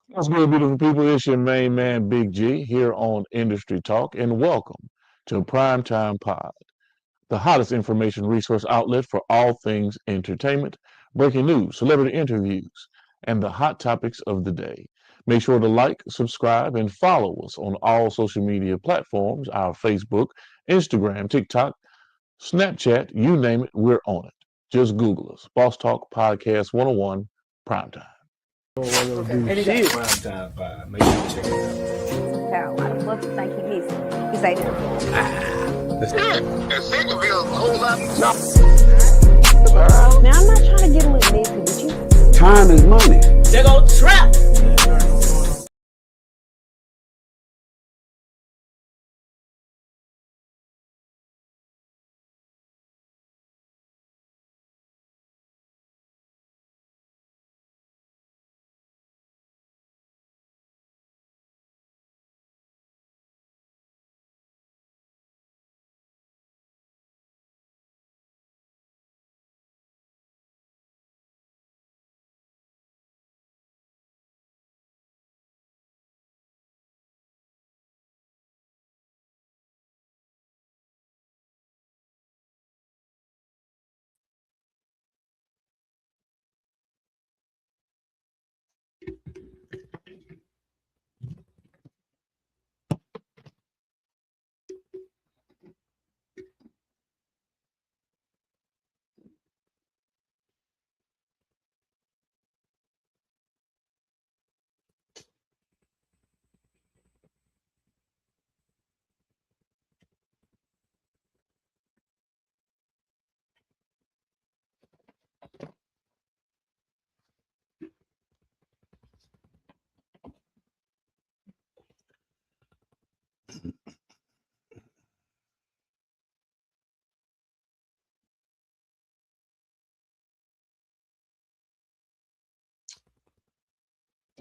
What's good, beautiful people? It's your main man, Big G, here on Industry Talk, and welcome to Primetime Pod, the hottest information resource outlet for all things entertainment, breaking news, celebrity interviews, and the hot topics of the day. Make sure to like, subscribe, and follow us on all social media platforms, our Facebook, Instagram, TikTok, Snapchat, you name it, we're on it. Just Google us. Boss Talk Podcast 101 Primetime. Okay. And he got prime time vibe. Make sure you check it Pal, why the fuck you think he missing? He say that. And second bill, a whole lot. Now I'm not trying to get a little messy with you. Time is money. out. They go trap.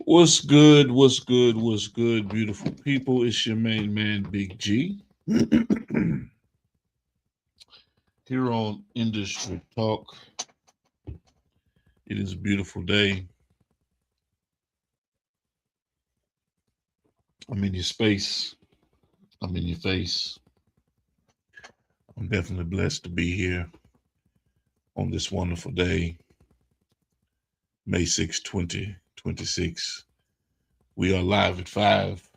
What's good? What's good? What's good, beautiful people? It's your main man, Big G. Here on Industry Talk. It is a beautiful day. I'm in your space. I'm in your face. I'm definitely blessed to be here on this wonderful day, May 6, 2026. We are live at 5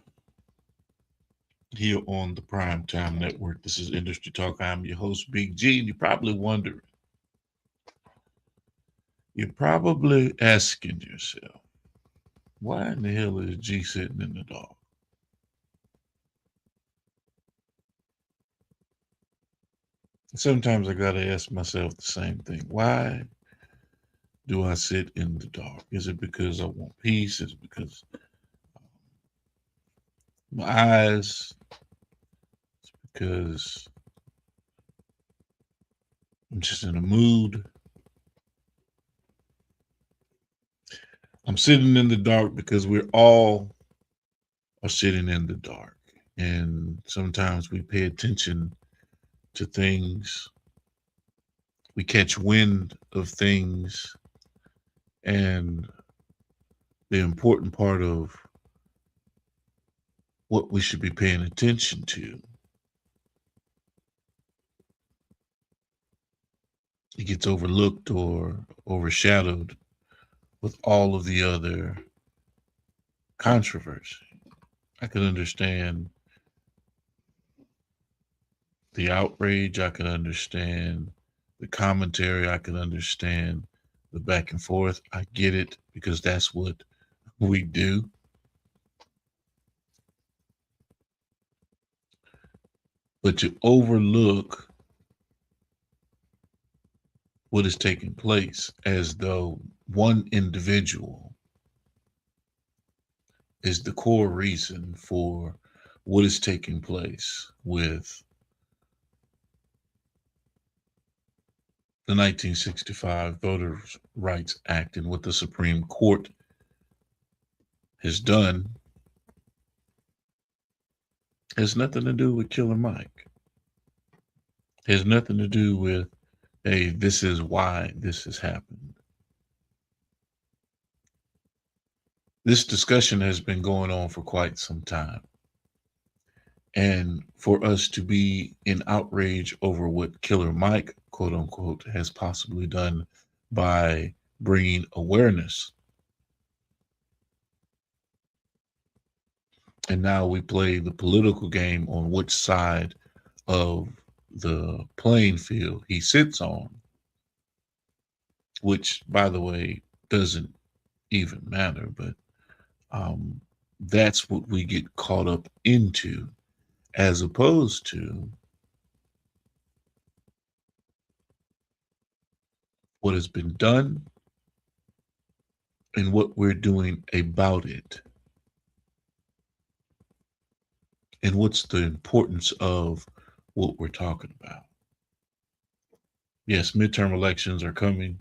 here on the Primetime Network. This is Industry Talk. I'm your host, Big G, and you're probably wondering, you're probably asking yourself, why in the hell is G sitting in the dark? Sometimes I gotta ask myself the same thing. Why do I sit in the dark? Is it because I want peace? Is it because my eyes? It's because I'm just in a mood. I'm sitting in the dark because we're all are sitting in the dark. And sometimes we pay attention to things. We catch wind of things. And the important part of what we should be paying attention to, it gets overlooked or overshadowed with all of the other controversy. I could understand the outrage. I could understand the commentary. I could understand the back and forth. I get it because that's what we do. But to overlook what is taking place as though one individual is the core reason for what is taking place with the 1965 Voters' Rights Act and what the Supreme Court has done has nothing to do with Killer Mike. Has nothing to do with, hey, this is why this has happened. This discussion has been going on for quite some time. And for us to be in outrage over what Killer Mike, quote unquote, has possibly done by bringing awareness. And now we play the political game on which side of the playing field he sits on, which, by the way, doesn't even matter. But that's what we get caught up into, as opposed to what has been done and what we're doing about it. And what's the importance of what we're talking about. Yes, midterm elections are coming.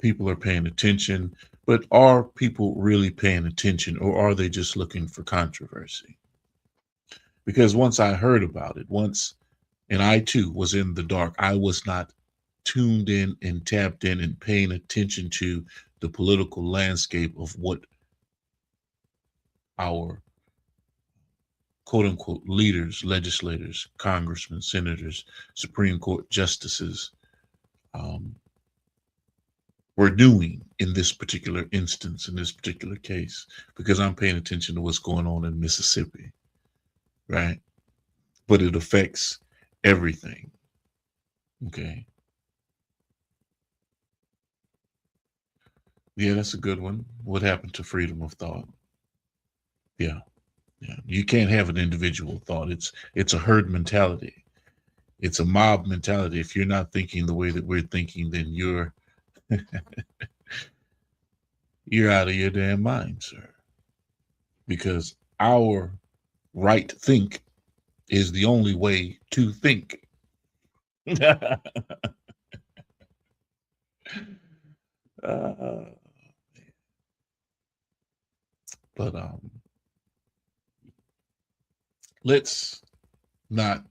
People are paying attention, but are people really paying attention, or are they just looking for controversy? Because once I heard about it, and I too was in the dark, I was not tuned in and tapped in and paying attention to the political landscape of what our quote unquote leaders, legislators, congressmen, senators, Supreme Court justices were doing in this particular instance, in this particular case, because I'm paying attention to what's going on in Mississippi, right? But it affects everything. Okay. Yeah, that's a good one. What happened to freedom of thought? Yeah. Yeah. You can't have an individual thought. It's a herd mentality. It's a mob mentality. If you're not thinking the way that we're thinking, then you're out of your damn mind, sir. Because our right think is the only way to think. But let's not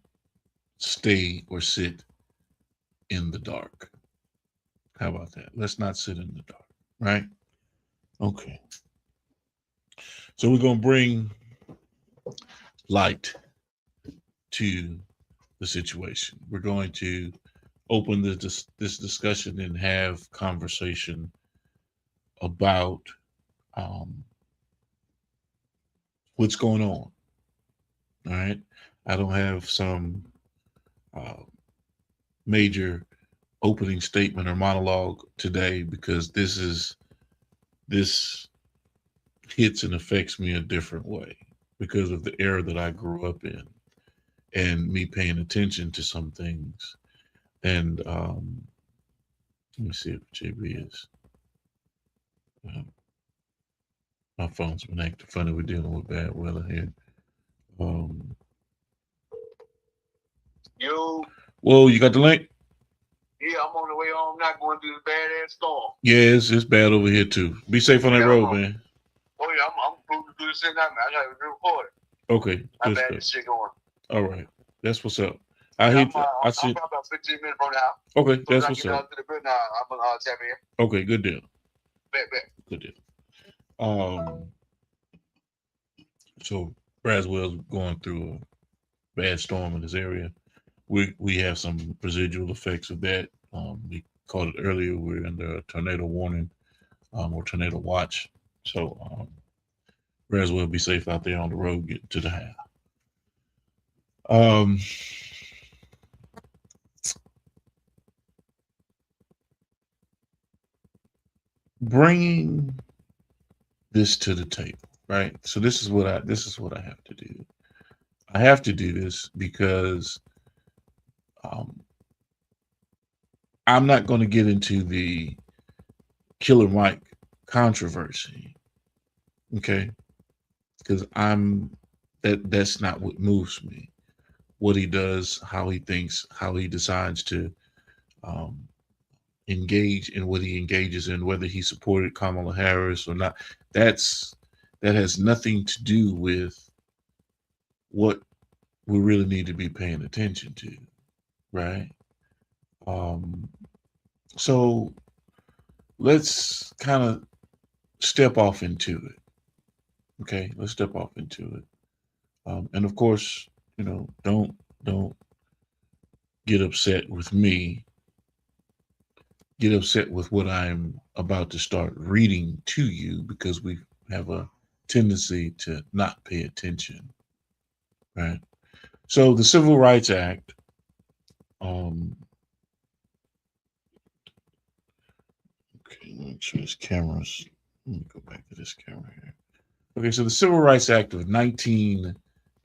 stay or sit in the dark. How about that? Let's not sit in the dark, right? Okay. So we're going to bring light to the situation. We're going to open this discussion and have conversation about what's going on. All right. I don't have some major opening statement or monologue today because this hits and affects me a different way because of the era that I grew up in and me paying attention to some things. And let me see if JB is. My phone's been acting funny. We're dealing with bad weather here. Yo. Whoa, you got the link? Yeah, I'm on the way home. Not going through the badass storm. Yeah, it's bad over here too. Be safe on that road, man. Oh yeah, I'm moving through the city now, man. I gotta record it. Okay, How good bad stuff. this shit going? All right, that's what's up. I see. I'm about 15 minutes from now. Okay, So that's what's up. To the bridge now, I'm gonna tap in. Okay, good deal. Bet. Good deal. So Braswell's going through a bad storm in this area. We have some residual effects of that. We called it earlier. We're under a tornado warning or tornado watch. So Braswell, be safe out there on the road, get to the house. Bringing this to the table, right? So this is what I have to do. I have to do this because I'm not going to get into the Killer Mike controversy, okay? Because that's not what moves me. What he does, how he thinks, how he decides to engage in what he engages in, whether he supported Kamala Harris or not, that has nothing to do with what we really need to be paying attention to, right? So let's kind of step off into it, Okay, let's step off into it. And of course, don't get upset with me. Get upset with what I'm about to start reading to you, because we have a tendency to not pay attention, right? So the Civil Rights Act, okay, let me make sure this camera's, let me go back to this camera here. Okay, so the Civil Rights Act of 19,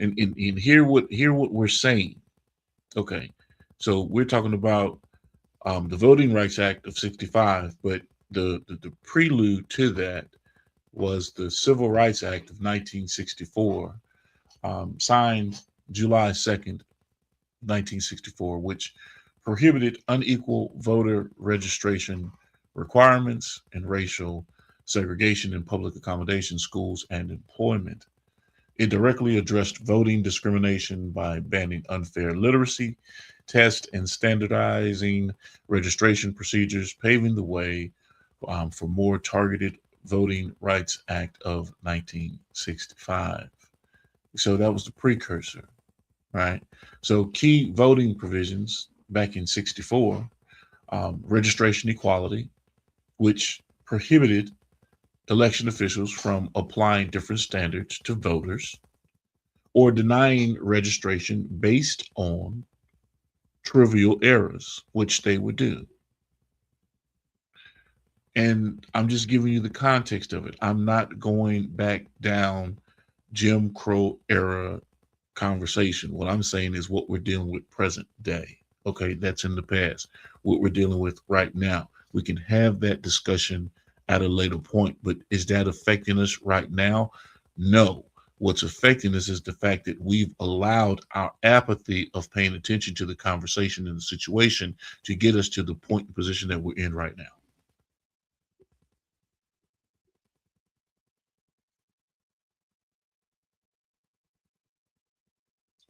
and hear what we're saying. Okay, so we're talking about the Voting Rights Act of 65, but the prelude to that was the Civil Rights Act of 1964, signed July 2nd, 1964, which prohibited unequal voter registration requirements and racial segregation in public accommodation, schools, and employment. It directly addressed voting discrimination by banning unfair literacy tests and standardizing registration procedures, paving the way for more targeted Voting Rights Act of 1965. So that was the precursor, right? So key voting provisions back in 64, registration equality, which prohibited election officials from applying different standards to voters or denying registration based on trivial errors, which they would do. And I'm just giving you the context of it. I'm not going back down Jim Crow era conversation. What I'm saying is what we're dealing with present day. Okay, that's in the past. What we're dealing with right now. We can have that discussion at a later point, but is that affecting us right now? No. What's affecting us is the fact that we've allowed our apathy of paying attention to the conversation and the situation to get us to the point and position that we're in right now.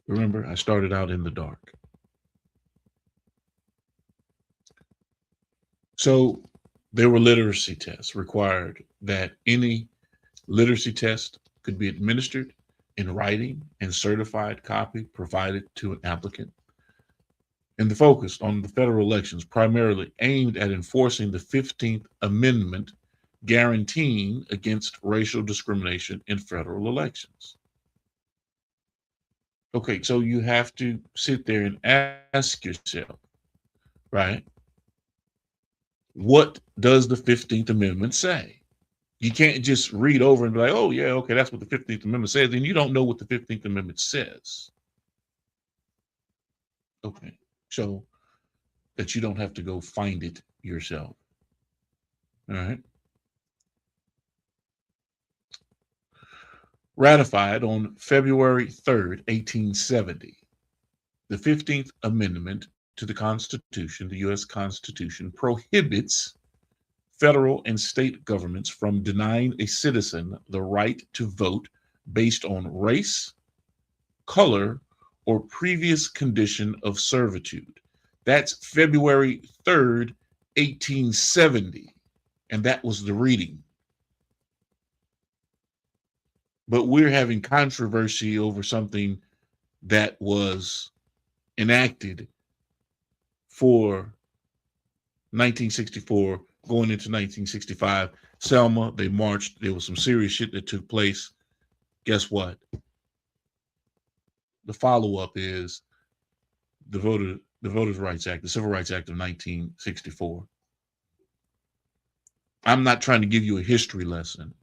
Remember, I started out in the dark. So there were literacy tests required, that any literacy test could be administered in writing and certified copy provided to an applicant. And the focus on the federal elections primarily aimed at enforcing the 15th Amendment, guaranteeing against racial discrimination in federal elections. Okay, so you have to sit there and ask yourself, right? What does the 15th Amendment say? You can't just read over and be like, oh, yeah, okay, that's what the 15th Amendment says. And you don't know what the 15th Amendment says. Okay, so that you don't have to go find it yourself. All right. Ratified on February 3rd, 1870, the 15th Amendment to the Constitution, the U.S. Constitution, prohibits federal and state governments from denying a citizen the right to vote based on race, color, or previous condition of servitude. That's February 3rd, 1870. And that was the reading. But we're having controversy over something that was enacted for 1964 going into 1965. Selma, they marched. There was some serious shit that took place. Guess what? The follow-up is the Voters' Rights Act, the Civil Rights Act of 1964. I'm not trying to give you a history lesson.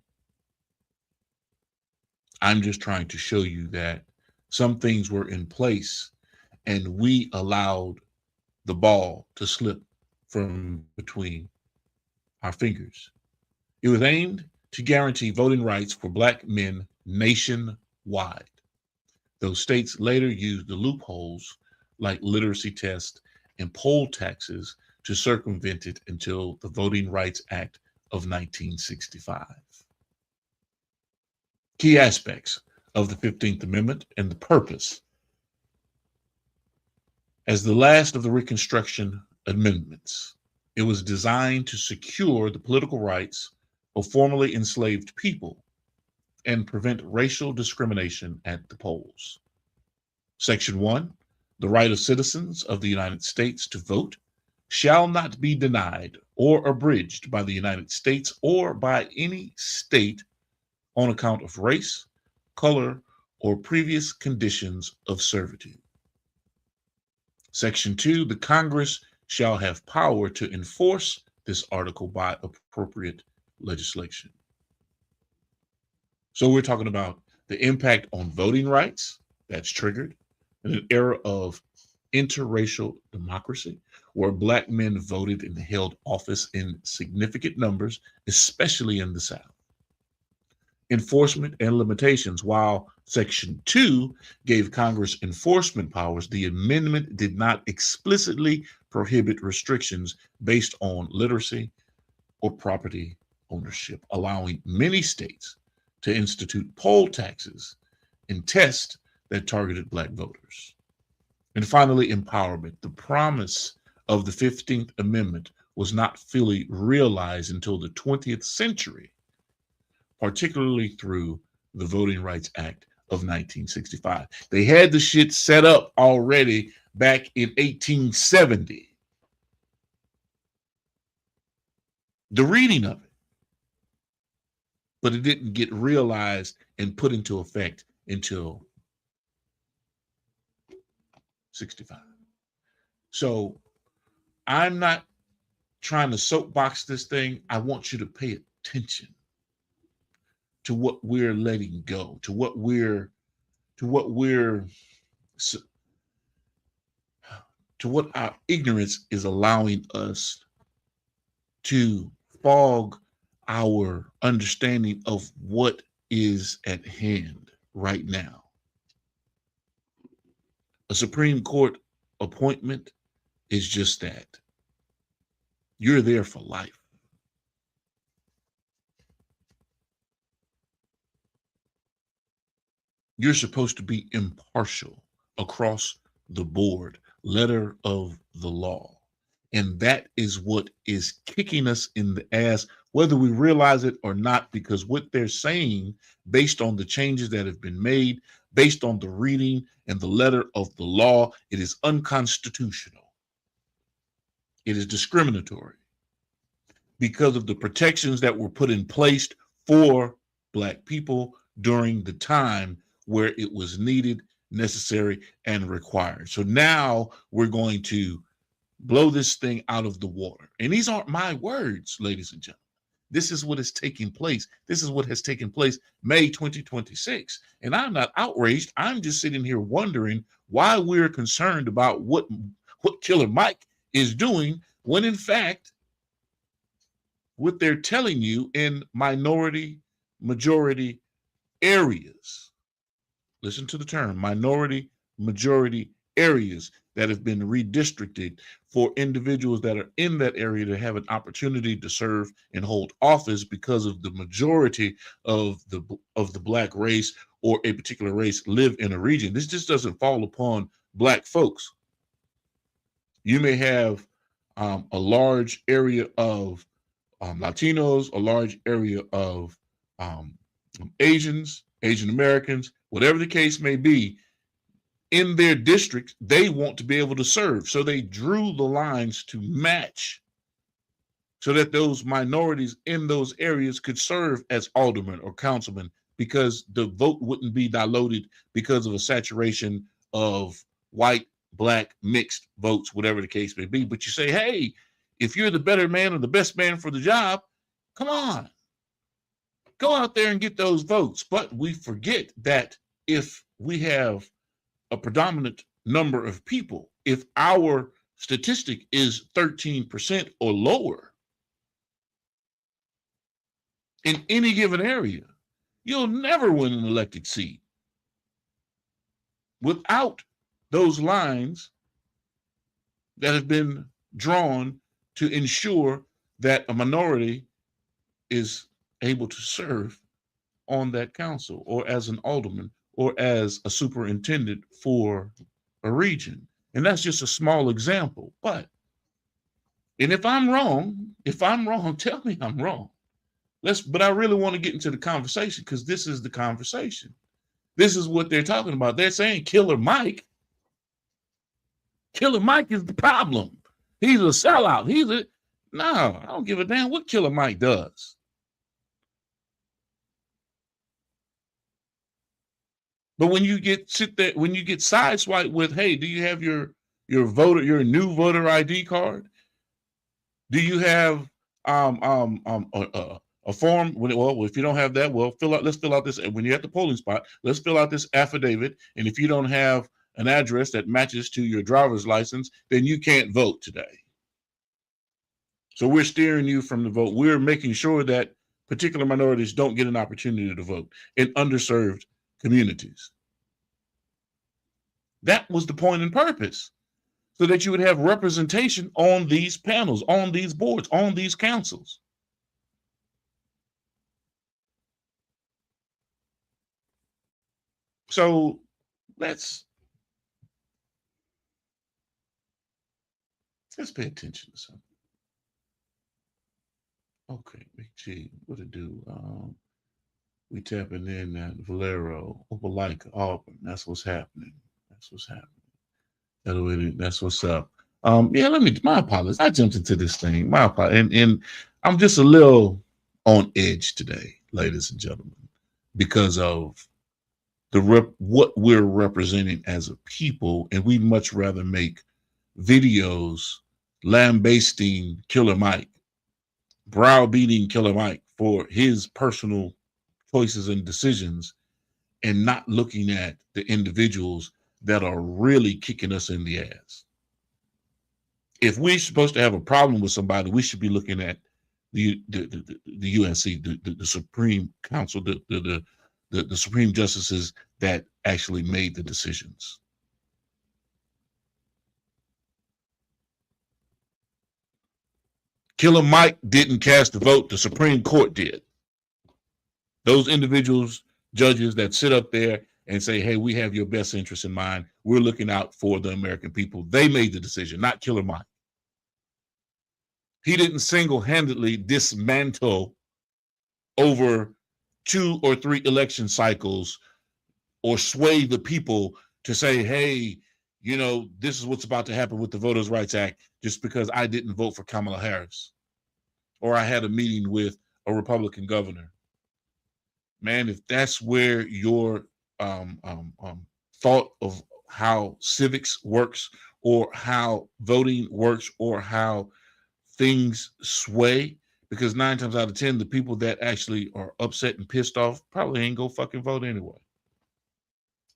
I'm just trying to show you that some things were in place and we allowed the ball to slip from between our fingers. It was aimed to guarantee voting rights for Black men nationwide. Those states later used the loopholes like literacy tests and poll taxes to circumvent it until the Voting Rights Act of 1965. Key aspects of the 15th Amendment and the purpose. As the last of the Reconstruction amendments, it was designed to secure the political rights of formerly enslaved people and prevent racial discrimination at the polls. Section 1, the right of citizens of the United States to vote shall not be denied or abridged by the United States or by any state on account of race, color, or previous conditions of servitude. Section 2, the Congress shall have power to enforce this article by appropriate legislation. So we're talking about the impact on voting rights that's triggered in an era of interracial democracy where Black men voted and held office in significant numbers, especially in the South. Enforcement and limitations. While Section 2 gave Congress enforcement powers, the amendment did not explicitly prohibit restrictions based on literacy or property ownership, allowing many states to institute poll taxes and tests that targeted Black voters. And finally, empowerment. The promise of the 15th Amendment was not fully realized until the 20th century, particularly through the Voting Rights Act of 1965. They had the shit set up already back in 1870. The reading of it. But it didn't get realized and put into effect until 65. So I'm not trying to soapbox this thing. I want you to pay attention to what we're letting go, to what our ignorance is allowing us to fog our understanding of what is at hand right now. A Supreme Court appointment is just that. You're there for life. You're supposed to be impartial across the board, letter of the law. And that is what is kicking us in the ass, whether we realize it or not, because what they're saying, based on the changes that have been made, based on the reading and the letter of the law, it is unconstitutional. It is discriminatory because of the protections that were put in place for Black people during the time where it was needed, necessary, and required. So now we're going to blow this thing out of the water. And these aren't my words, ladies and gentlemen. This is what is taking place. This is what has taken place May 2026. And I'm not outraged. I'm just sitting here wondering why we're concerned about what Killer Mike is doing when, in fact, what they're telling you in minority, majority areas, listen to the term, minority, majority areas that have been redistricted for individuals that are in that area to have an opportunity to serve and hold office because of the majority of the Black race or a particular race live in a region. This just doesn't fall upon Black folks. You may have a large area of Latinos, a large area of Asians, Asian Americans, whatever the case may be. In their district, they want to be able to serve. So they drew the lines to match so that those minorities in those areas could serve as aldermen or councilmen, because the vote wouldn't be diluted because of a saturation of white, Black, mixed votes, whatever the case may be. But you say, hey, if you're the better man or the best man for the job, come on, go out there and get those votes. But we forget that if we have a predominant number of people, if our statistic is 13% or lower in any given area, you'll never win an elected seat. Without those lines that have been drawn to ensure that a minority is able to serve on that council or as an alderman or as a superintendent for a region. And that's just a small example. And if I'm wrong, tell me I'm wrong. But I really want to get into the conversation because this is the conversation. This is what they're talking about. They're saying Killer Mike. Killer Mike is the problem. He's a sellout. No, I don't give a damn what Killer Mike does. But when you get sideswiped with, hey, do you have your new voter ID card? Do you have a form? Well, if you don't have that, let's fill out this. When you're at the polling spot, let's fill out this affidavit. And if you don't have an address that matches to your driver's license, then you can't vote today. So we're steering you from the vote. We're making sure that particular minorities don't get an opportunity to vote in underserved communities. That was the point and purpose, so that you would have representation on these panels, on these boards, on these councils. So let's pay attention to something. Okay, Big G, what it do? We tapping in at Valero, Opelika, Auburn. That's what's happening. That's what's happening. That's what's up. My apologies. I jumped into this thing. My apologies. And I'm just a little on edge today, ladies and gentlemen, because of what we're representing as a people. And we'd much rather make videos lambasting Killer Mike, browbeating Killer Mike for his personal choices and decisions, and not looking at the individuals that are really kicking us in the ass. If we're supposed to have a problem with somebody, we should be looking at the UNC, the Supreme Council, the Supreme Justices that actually made the decisions. Killer Mike didn't cast the vote. The Supreme Court did. Those individuals, judges that sit up there and say, hey, we have your best interest in mind. We're looking out for the American people. They made the decision, not Killer Mike. He didn't single-handedly dismantle over 2 or 3 election cycles or sway the people to say, hey, this is what's about to happen with the Voters' Rights Act just because I didn't vote for Kamala Harris or I had a meeting with a Republican governor. Man, if that's where your thought of how civics works or how voting works or how things sway, because 9 times out of 10, the people that actually are upset and pissed off probably ain't go fucking vote anyway.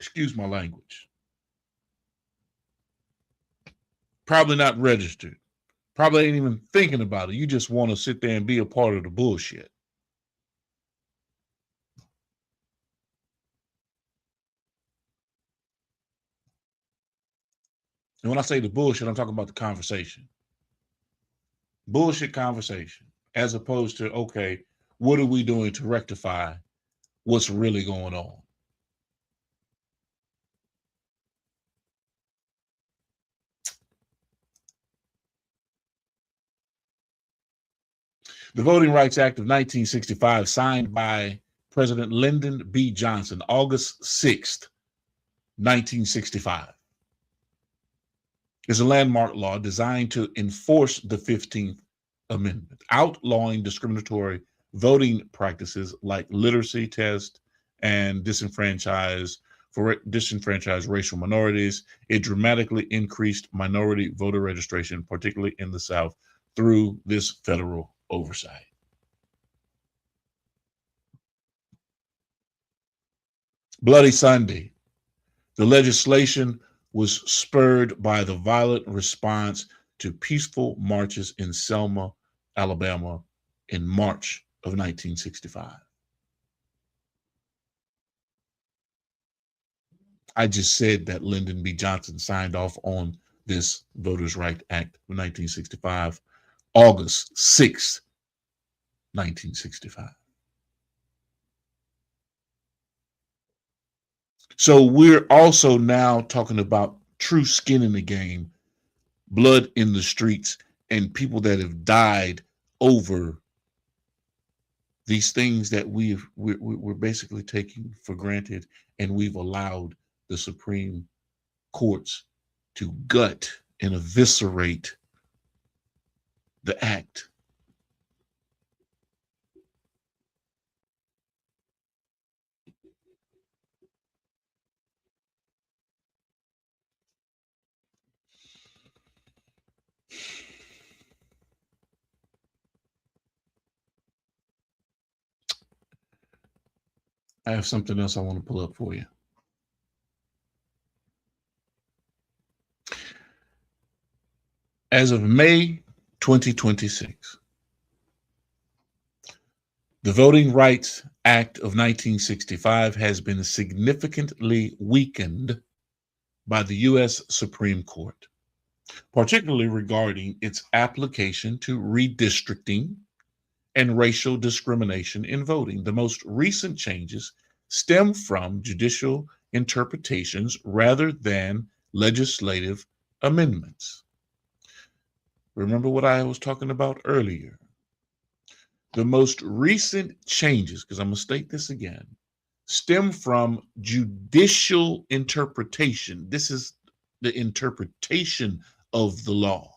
Excuse my language. Probably not registered. Probably ain't even thinking about it. You just want to sit there and be a part of the bullshit. And when I say the bullshit, I'm talking about the conversation. Bullshit conversation, as opposed to, okay, what are we doing to rectify what's really going on? The Voting Rights Act of 1965, signed by President Lyndon B. Johnson, August 6th, 1965. Is a landmark law designed to enforce the 15th Amendment, outlawing discriminatory voting practices like literacy tests and disenfranchised racial minorities. It dramatically increased minority voter registration, particularly in the South, through this federal oversight. Bloody Sunday. The legislation was spurred by the violent response to peaceful marches in Selma, Alabama in March of 1965. I just said that Lyndon B. Johnson signed off on this Voters' Rights Act of 1965, August 6th, 1965. So we're also now talking about true skin in the game, blood in the streets, and people that have died over these things that we're basically taking for granted, and we've allowed the Supreme Courts to gut and eviscerate the act. I have something else I want to pull up for you. As of May 2026, the Voting Rights Act of 1965 has been significantly weakened by the U.S. Supreme Court, particularly regarding its application to redistricting and racial discrimination in voting. The most recent changes stem from judicial interpretations rather than legislative amendments. Remember what I was talking about earlier. The most recent changes, because I'm going to state this again, stem from judicial interpretation. This is the interpretation of the law.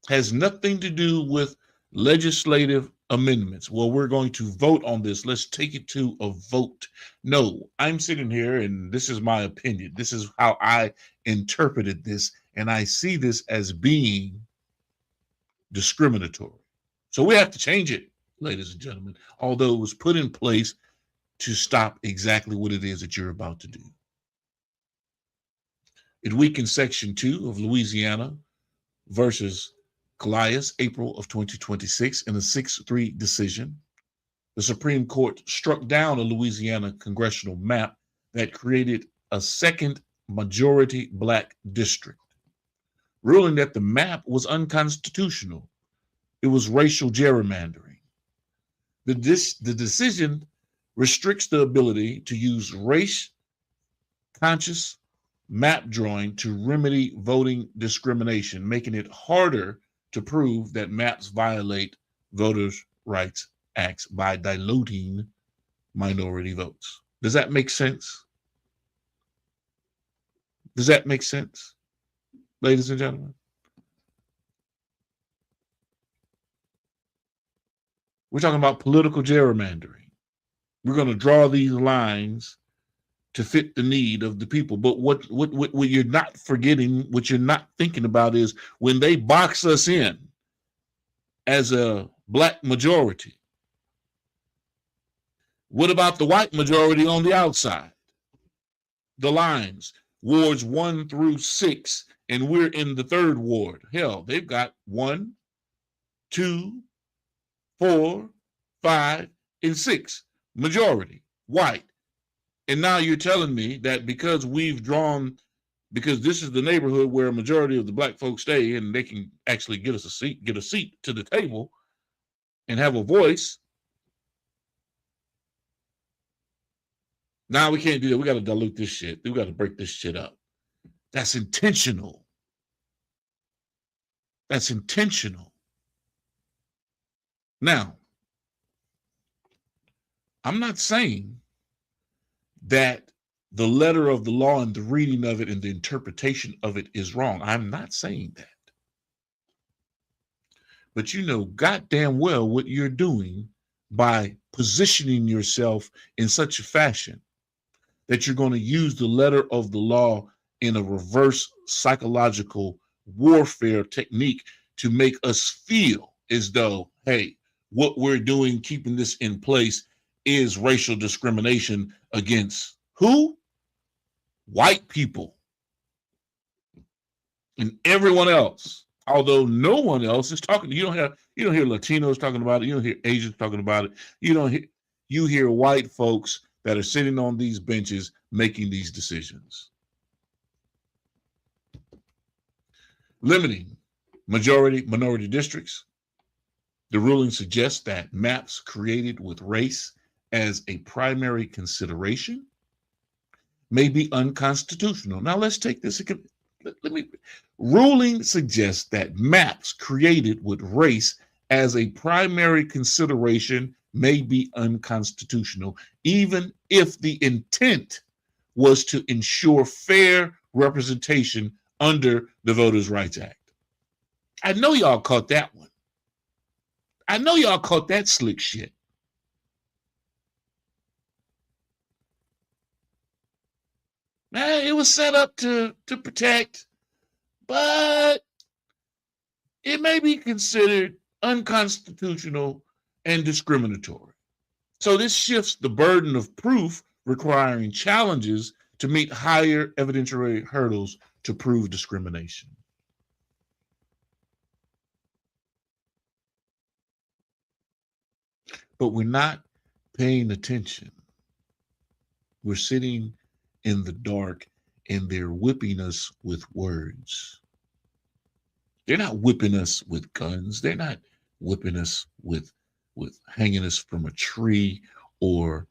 Has nothing to do with legislative amendments. Well, we're going to vote on this. Let's take it to a vote. No, I'm sitting here and this is my opinion. This is how I interpreted this, and I see this as being discriminatory. So we have to change it, ladies and gentlemen, although it was put in place to stop exactly what it is that you're about to do. It weakened Section 2 of Louisiana versus Calais, April of 2026, in a 6-3 decision. The Supreme Court struck down a Louisiana congressional map that created a second majority Black district, ruling that the map was unconstitutional. It was racial gerrymandering. The decision restricts the ability to use race-conscious map drawing to remedy voting discrimination, making it harder to prove that maps violate voters' rights acts by diluting minority votes. Does that make sense? Does that make sense, ladies and gentlemen? We're talking about political gerrymandering. We're going to draw these lines to fit the need of the people. But what you're not forgetting, what you're not thinking about is when they box us in as a Black majority, what about the white majority on the outside? The lines, wards 1 through 6, and we're in the 3rd ward. Hell, they've got 1, 2, 4, 5, and 6. Majority, white. And now you're telling me that because this is the neighborhood where a majority of the Black folks stay and they can actually get a seat to the table and have a voice. Now we can't do that. We got to dilute this shit. We got to break this shit up. That's intentional. That's intentional. Now, I'm not saying that the letter of the law and the reading of it and the interpretation of it is wrong. I'm not saying that. But you know goddamn well what you're doing by positioning yourself in such a fashion that you're going to use the letter of the law in a reverse psychological warfare technique to make us feel as though, hey, what we're doing, keeping this in place, is racial discrimination against who? White people. And everyone else. Although no one else is talking. You don't hear Latinos talking about it. You don't hear Asians talking about it. You hear white folks that are sitting on these benches making these decisions. Limiting minority districts. The ruling suggests that maps created with race as a primary consideration may be unconstitutional. Now let's take this. Ruling suggests that maps created with race as a primary consideration may be unconstitutional, even if the intent was to ensure fair representation under the Voters' Rights Act. I know y'all caught that one. I know y'all caught that slick shit. It was set up to protect, but it may be considered unconstitutional and discriminatory. So this shifts the burden of proof, requiring challenges to meet higher evidentiary hurdles to prove discrimination. But we're not paying attention. We're sitting in the dark and they're whipping us with words. They're not whipping us with guns. They're not whipping us with hanging us from a tree or,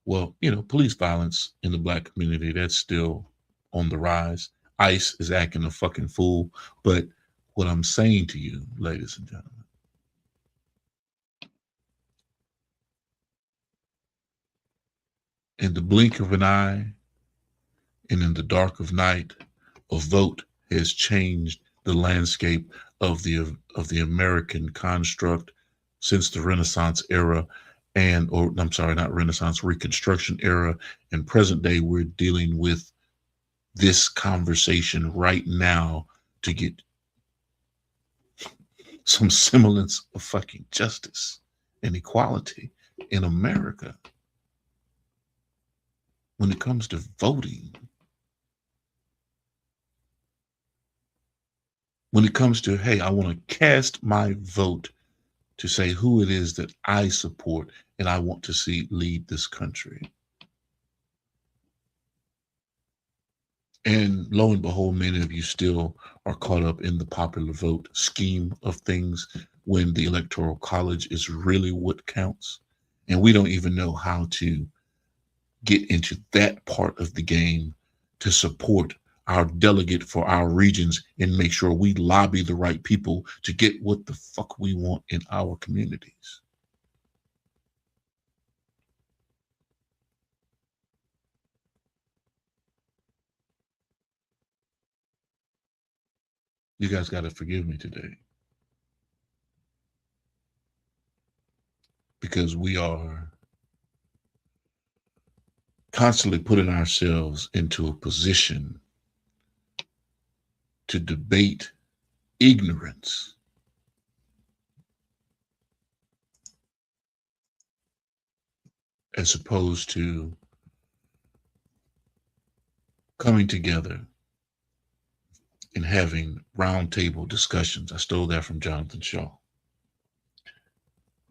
well, police violence in the Black community. That's still on the rise. ICE is acting a fucking fool. But what I'm saying to you, ladies and gentlemen, in the blink of an eye and in the dark of night, a vote has changed the landscape of the American construct since the Renaissance era Reconstruction era. And present day, we're dealing with this conversation right now to get some semblance of fucking justice and equality in America. When it comes to voting, when it comes to, hey, I want to cast my vote to say who it is that I support and I want to see lead this country. And lo and behold, many of you still are caught up in the popular vote scheme of things when the Electoral College is really what counts. And we don't even know how to get into that part of the game to support our delegate for our regions and make sure we lobby the right people to get what the fuck we want in our communities. You guys got to forgive me today, because we are constantly putting ourselves into a position to debate ignorance as opposed to coming together and having roundtable discussions. I stole that from Jonathan Shaw.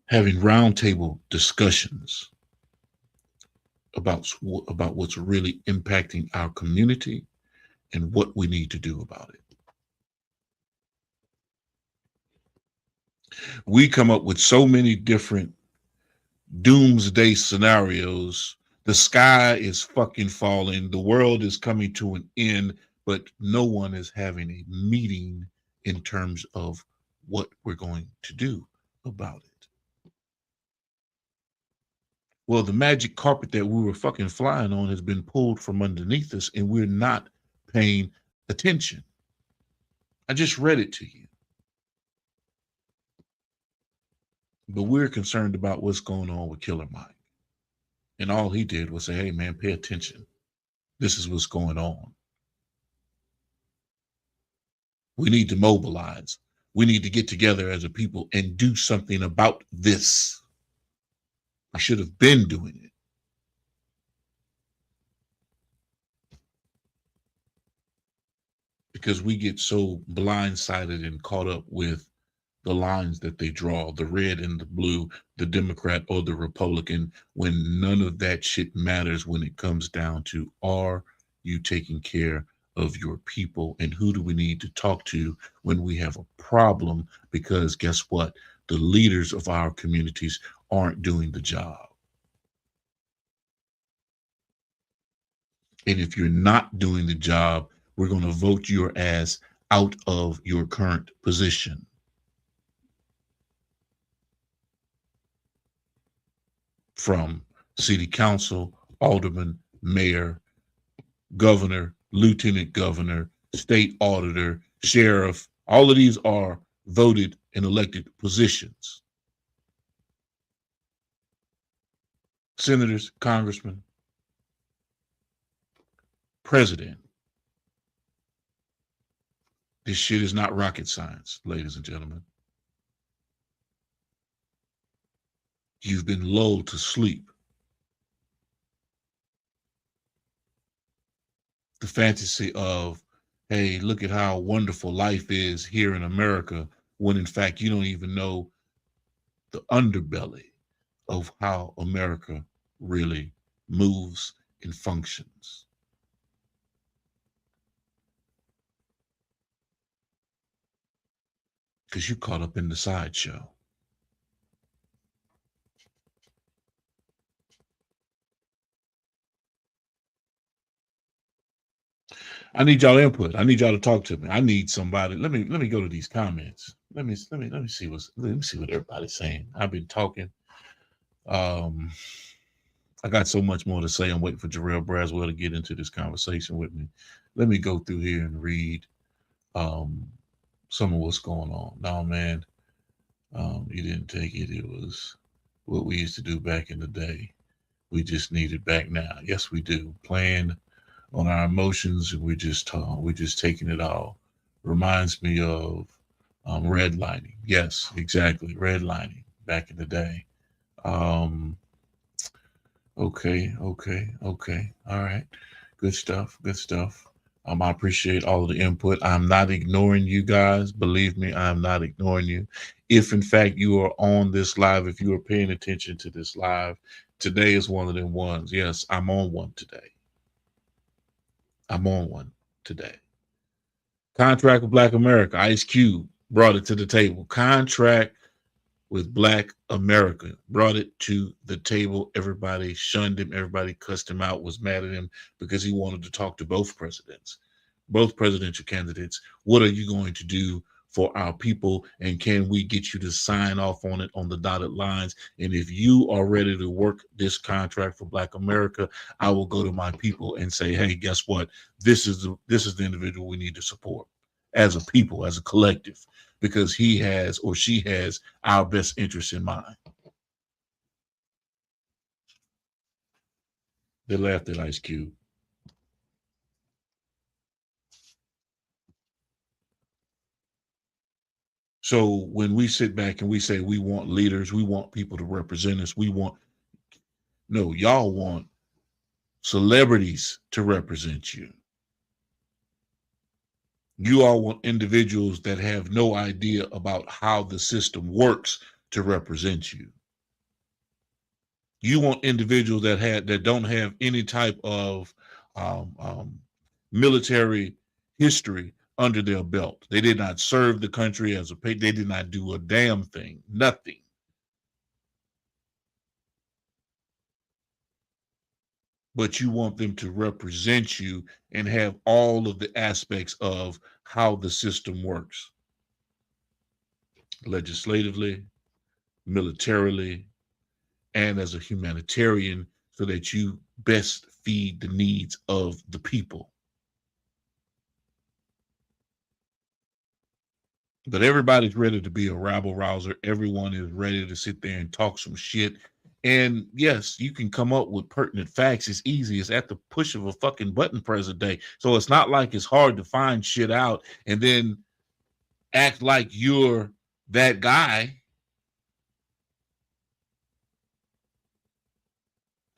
Having roundtable discussions about what's really impacting our community and what we need to do about it. We come up with so many different doomsday scenarios. The sky is fucking falling. The world is coming to an end, but no one is having a meeting in terms of what we're going to do about it. Well, the magic carpet that we were fucking flying on has been pulled from underneath us, and we're not paying attention. I just read it to you. But we're concerned about what's going on with Killer Mike. And all he did was say, hey, man, pay attention. This is what's going on. We need to mobilize. We need to get together as a people and do something about this. I should have been doing it. Because we get so blindsided and caught up with the lines that they draw, the red and the blue, the Democrat or the Republican, when none of that shit matters when it comes down to, are you taking care of your people? And who do we need to talk to when we have a problem? Because guess what? The leaders of our communities aren't doing the job. And if you're not doing the job, we're going to vote your ass out of your current position. from city council, alderman, mayor, governor, lieutenant governor, state auditor, sheriff. All of these are voted and elected positions. Senators, congressmen, president. This shit is not rocket science, ladies and gentlemen. You've been lulled to sleep. The fantasy of, hey, look at how wonderful life is here in America, when in fact you don't even know the underbelly of how America really moves and functions. Because you caught up in the sideshow. I need y'all input. I need y'all to talk to me. I need somebody. Let me go to these comments. Let me see what everybody's saying. I've been talking. I got so much more to say. I'm waiting for Jarrell Braswell to get into this conversation with me. Let me go through here and read some of what's going on. No, man, you didn't take it. It was what we used to do back in the day. We just need it back now. Yes, we do. Playing on our emotions, and we're just taking it all. Reminds me of redlining. Yes, exactly. Redlining back in the day. Okay. All right. Good stuff. I appreciate all of the input. I'm not ignoring you guys. Believe me, I'm not ignoring you. If in fact you are on this live, if you are paying attention to this live, today is one of them ones. Yes, I'm on one today. Contract with Black America. Ice Cube brought it to the table. Contract with Black America brought it to the table. Everybody shunned him. Everybody cussed him out, was mad at him because he wanted to talk to both presidents, both presidential candidates. What are you going to do for our people? And can we get you to sign off on it on the dotted lines? And if you are ready to work this contract for Black America, I will go to my people and say, hey, guess what? This is the individual we need to support as a people, as a collective, because he has or she has our best interests in mind. They laughed at Ice Cube. So when we sit back and we say we want leaders, we want people to represent us, no, y'all want celebrities to represent you. You all want individuals that have no idea about how the system works to represent you. You want individuals that don't have any type of military history under their belt. They did not serve the country as they did not do a damn thing, nothing. But you want them to represent you and have all of the aspects of how the system works. Legislatively, militarily, and as a humanitarian, so that you best feed the needs of the people. But everybody's ready to be a rabble rouser. Everyone is ready to sit there and talk some shit. And yes, you can come up with pertinent facts. It's easy. It's at the push of a fucking button present day. So it's not like it's hard to find shit out and then act like you're that guy.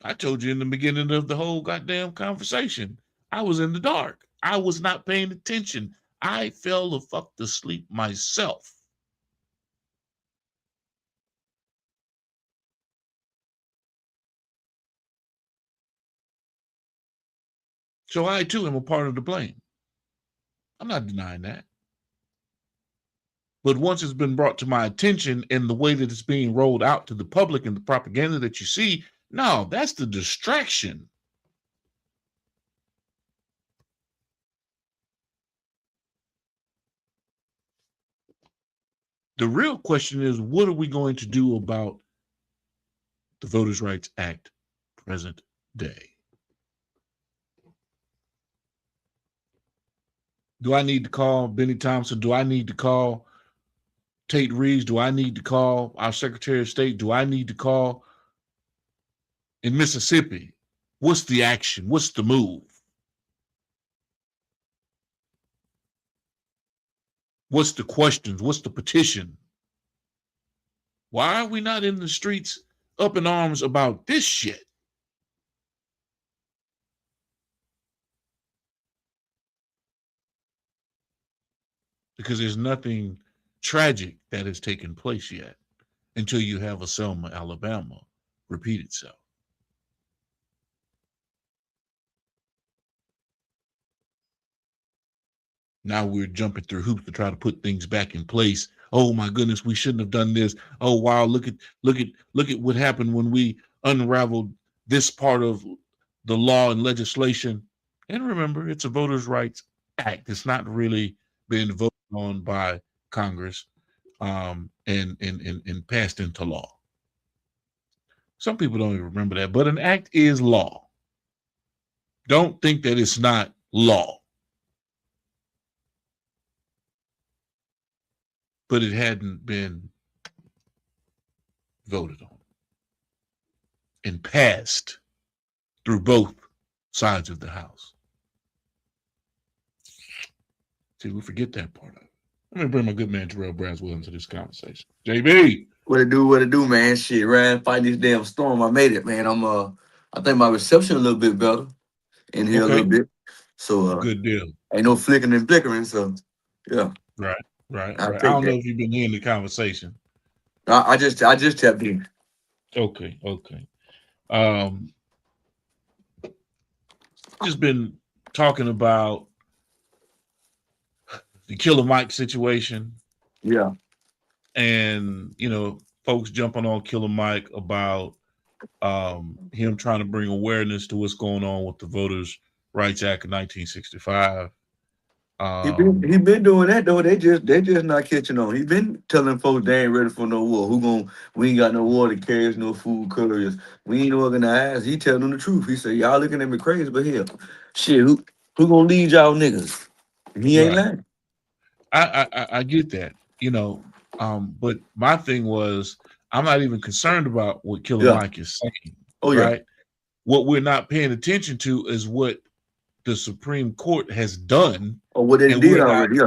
I told you in the beginning of the whole goddamn conversation, I was in the dark. I was not paying attention. I fell the fuck to sleep myself. So I too am a part of the blame. I'm not denying that. But once it's been brought to my attention in the way that it's being rolled out to the public and the propaganda that you see, no, that's the distraction. The real question is, what are we going to do about the Voters' Rights Act, present day. Do I need to call Benny Thompson? Do I need to call Tate Reeves? Do I need to call our Secretary of State? Do I need to call in Mississippi? What's the action? What's the move? What's the questions? What's the petition? Why are we not in the streets up in arms about this shit? Because there's nothing tragic that has taken place yet until you have a Selma, Alabama repeat itself. Now we're jumping through hoops to try to put things back in place. Oh my goodness, we shouldn't have done this. Oh wow, look at what happened when we unraveled this part of the law and legislation. And remember, it's a Voters' Rights Act. It's not really been voted on by Congress and passed into law. Some people don't even remember that, but an act is law. Don't think that it's not law. But it hadn't been voted on and passed through both sides of the House. See, we forget that part of it. Let me bring my good man Terrell Braswell into this conversation. JB. What it do, man? Shit, Ryan, fighting this damn storm. I made it, man. I think my reception a little bit better in here a little bit. So good deal. Ain't no flickering and flickering, so yeah. Right. I don't know if you've been hearing the conversation. I just tapped in. Okay. Just been talking about the Killer Mike situation. Yeah. And, folks jumping on Killer Mike about him trying to bring awareness to what's going on with the Voters' Rights Act of 1965. He been doing that though. They just not catching on. He been telling folks they ain't ready for no war. We ain't got no water carriers, no food couriers. We ain't organized. He telling them the truth. He said, y'all looking at me crazy, but here, shit, who gonna lead y'all niggas? He ain't lying. I get that, but my thing was I'm not even concerned about what Killer Mike is saying. Oh yeah. Right? What we're not paying attention to is what the Supreme Court has done. Or what they did already.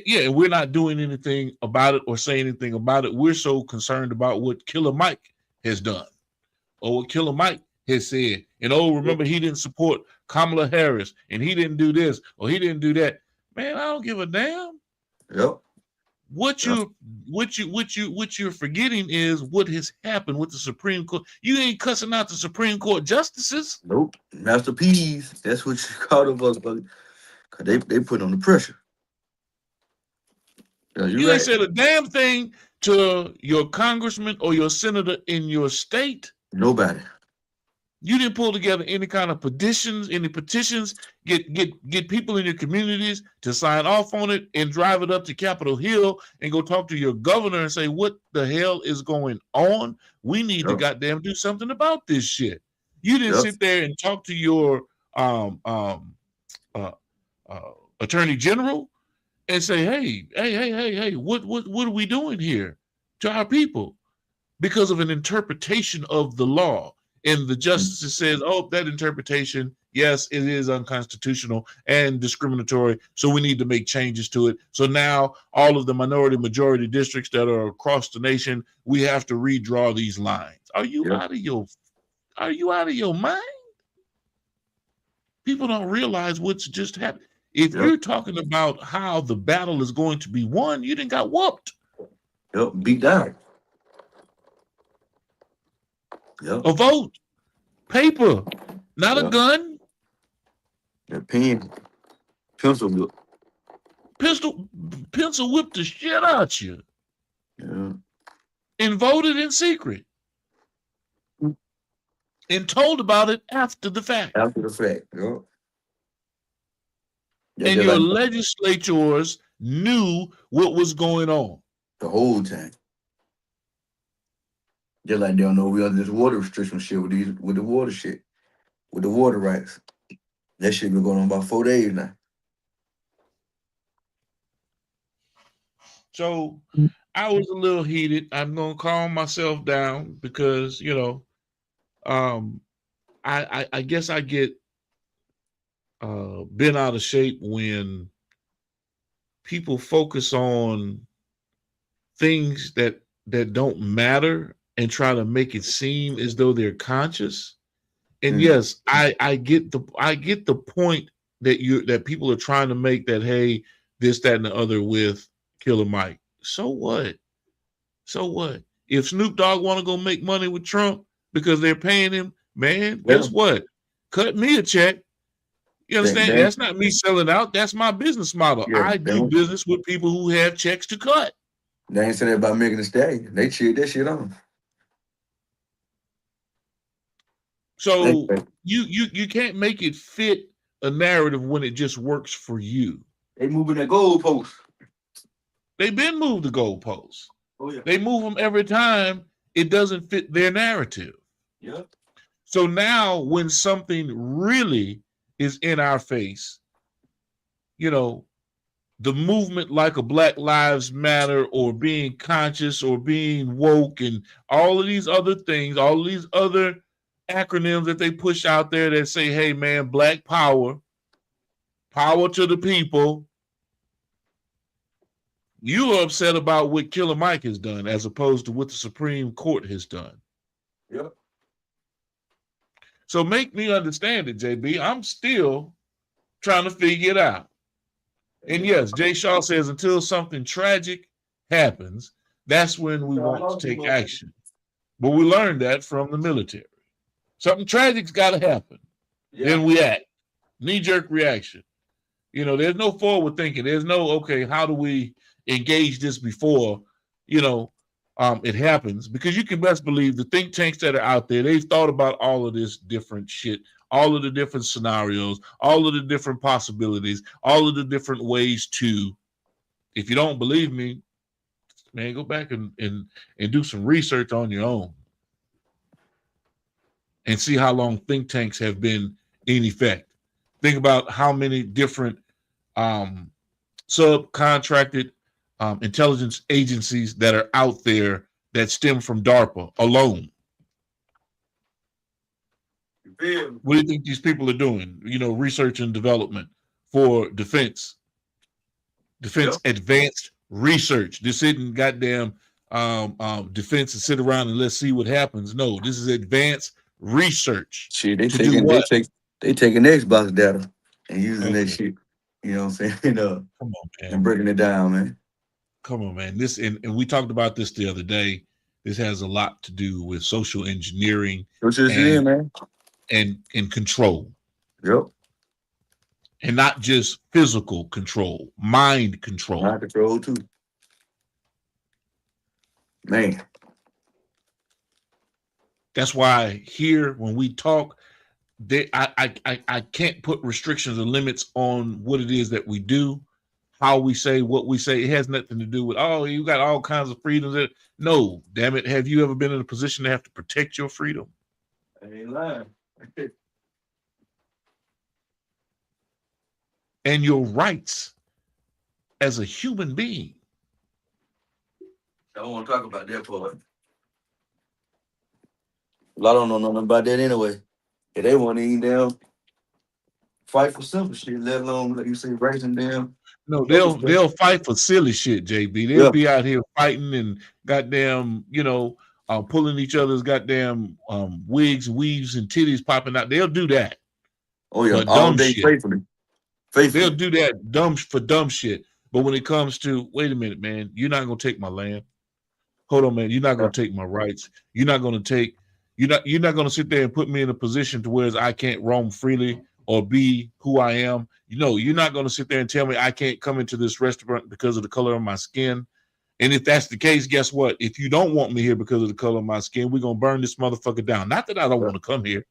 Yeah, and we're not doing anything about it or saying anything about it. We're so concerned about what Killer Mike has done or what Killer Mike has said. And remember, he didn't support Kamala Harris and he didn't do this or he didn't do that. Man, I don't give a damn. Yep. What you're forgetting is what has happened with the Supreme Court. You ain't cussing out the Supreme Court justices. Nope. Master P's. That's what you call them, because they put on the pressure. You ain't said a damn thing to your congressman or your senator in your state. Nobody. You didn't pull together any kind of petitions, get people in your communities to sign off on it and drive it up to Capitol Hill and go talk to your governor and say, what the hell is going on? We need to goddamn do something about this shit. You didn't sit there and talk to your attorney general and say, hey, what are we doing here to our people? Because of an interpretation of the law. And the justice says, that interpretation, yes, it is unconstitutional and discriminatory. So we need to make changes to it. So now all of the majority districts that are across the nation, we have to redraw these lines. Are you out of your mind? People don't realize what's just happened. If you're talking about how the battle is going to be won, you didn't got whooped. Yep, beat down. Yep. A vote, paper, not a gun. A pen, pencil whip. Pencil whipped the shit out you. Yeah. And voted in secret. And told about it after the fact. Yep. And your legislators knew what was going on. The whole time. Just like they don't know we under this water restriction shit with the water shit, with the water rights. That shit been going on about 4 days now. So I was a little heated. I'm gonna calm myself down because I guess I get bent out of shape when people focus on things that don't matter and try to make it seem as though they're conscious. And yes, I get the point that people are trying to make, that hey, this, that, and the other with Killer Mike. So what? So what? If Snoop Dogg want to go make money with Trump because they're paying him, man, guess what? Cut me a check. You understand? That's not me selling out. That's my business model. I do business with people who have checks to cut. They ain't saying that about Megan Thee Stallion. They cheered that shit on. So you can't make it fit a narrative when it just works for you. They moving that goalpost. They've been moved the goalposts. Oh yeah. They move them every time it doesn't fit their narrative. Yeah. So now when something really is in our face, the movement like a Black Lives Matter or being conscious or being woke and all of these other things, all of these other acronyms that they push out there that say, hey man, Black power, power to the people. You are upset about what Killer Mike has done as opposed to what the Supreme Court has done. Yep. So make me understand it, JB. I'm still trying to figure it out. And yes, Jay Shaw says until something tragic happens, that's when we want to take action. But we learned that from the military. Something tragic's got to happen. Yeah. Then we act. Knee-jerk reaction. There's no forward thinking. There's no, okay, how do we engage this before, it happens? Because you can best believe the think tanks that are out there, they've thought about all of this different shit, all of the different scenarios, all of the different possibilities, all of the different ways to, if you don't believe me, man, go back and do some research on your own and see how long think tanks have been in effect. Think about how many different subcontracted intelligence agencies that are out there that stem from DARPA alone. What do you think these people are doing? Research and development for defense advanced research. This isn't goddamn defense and sit around and let's see what happens. No, this is advanced research. Shit, they taking Xbox data and using that shit. You know what I'm saying? Come on, man. And breaking it down, man. Come on, man. This and we talked about this the other day. This has a lot to do with social engineering, man, and control. Yep. And not just physical control, mind control. Mind control too. Man. That's why here when we talk, I can't put restrictions or limits on what it is that we do, how we say, what we say. It has nothing to do with, oh, you got all kinds of freedoms. No, damn it. Have you ever been in a position to have to protect your freedom? I ain't lying. And your rights as a human being. I don't want to talk about that part. Well, I don't know nothing about that anyway. Yeah, they want to even damn fight for simple shit, let alone, like you say, raising them. No, they'll fight for silly shit, JB. They'll be out here fighting and goddamn, pulling each other's goddamn wigs, weaves, and titties popping out. They'll do that. Oh yeah, all day faithfully. They'll do that dumb shit. But when it comes to, wait a minute, man, you're not gonna take my land. Hold on, man, you're not gonna take my rights. You're not gonna sit there and put me in a position to where I can't roam freely or be who I am. You're not gonna sit there and tell me I can't come into this restaurant because of the color of my skin. And if that's the case, guess what? If you don't want me here because of the color of my skin, we're gonna burn this motherfucker down. Not that I don't want to come here,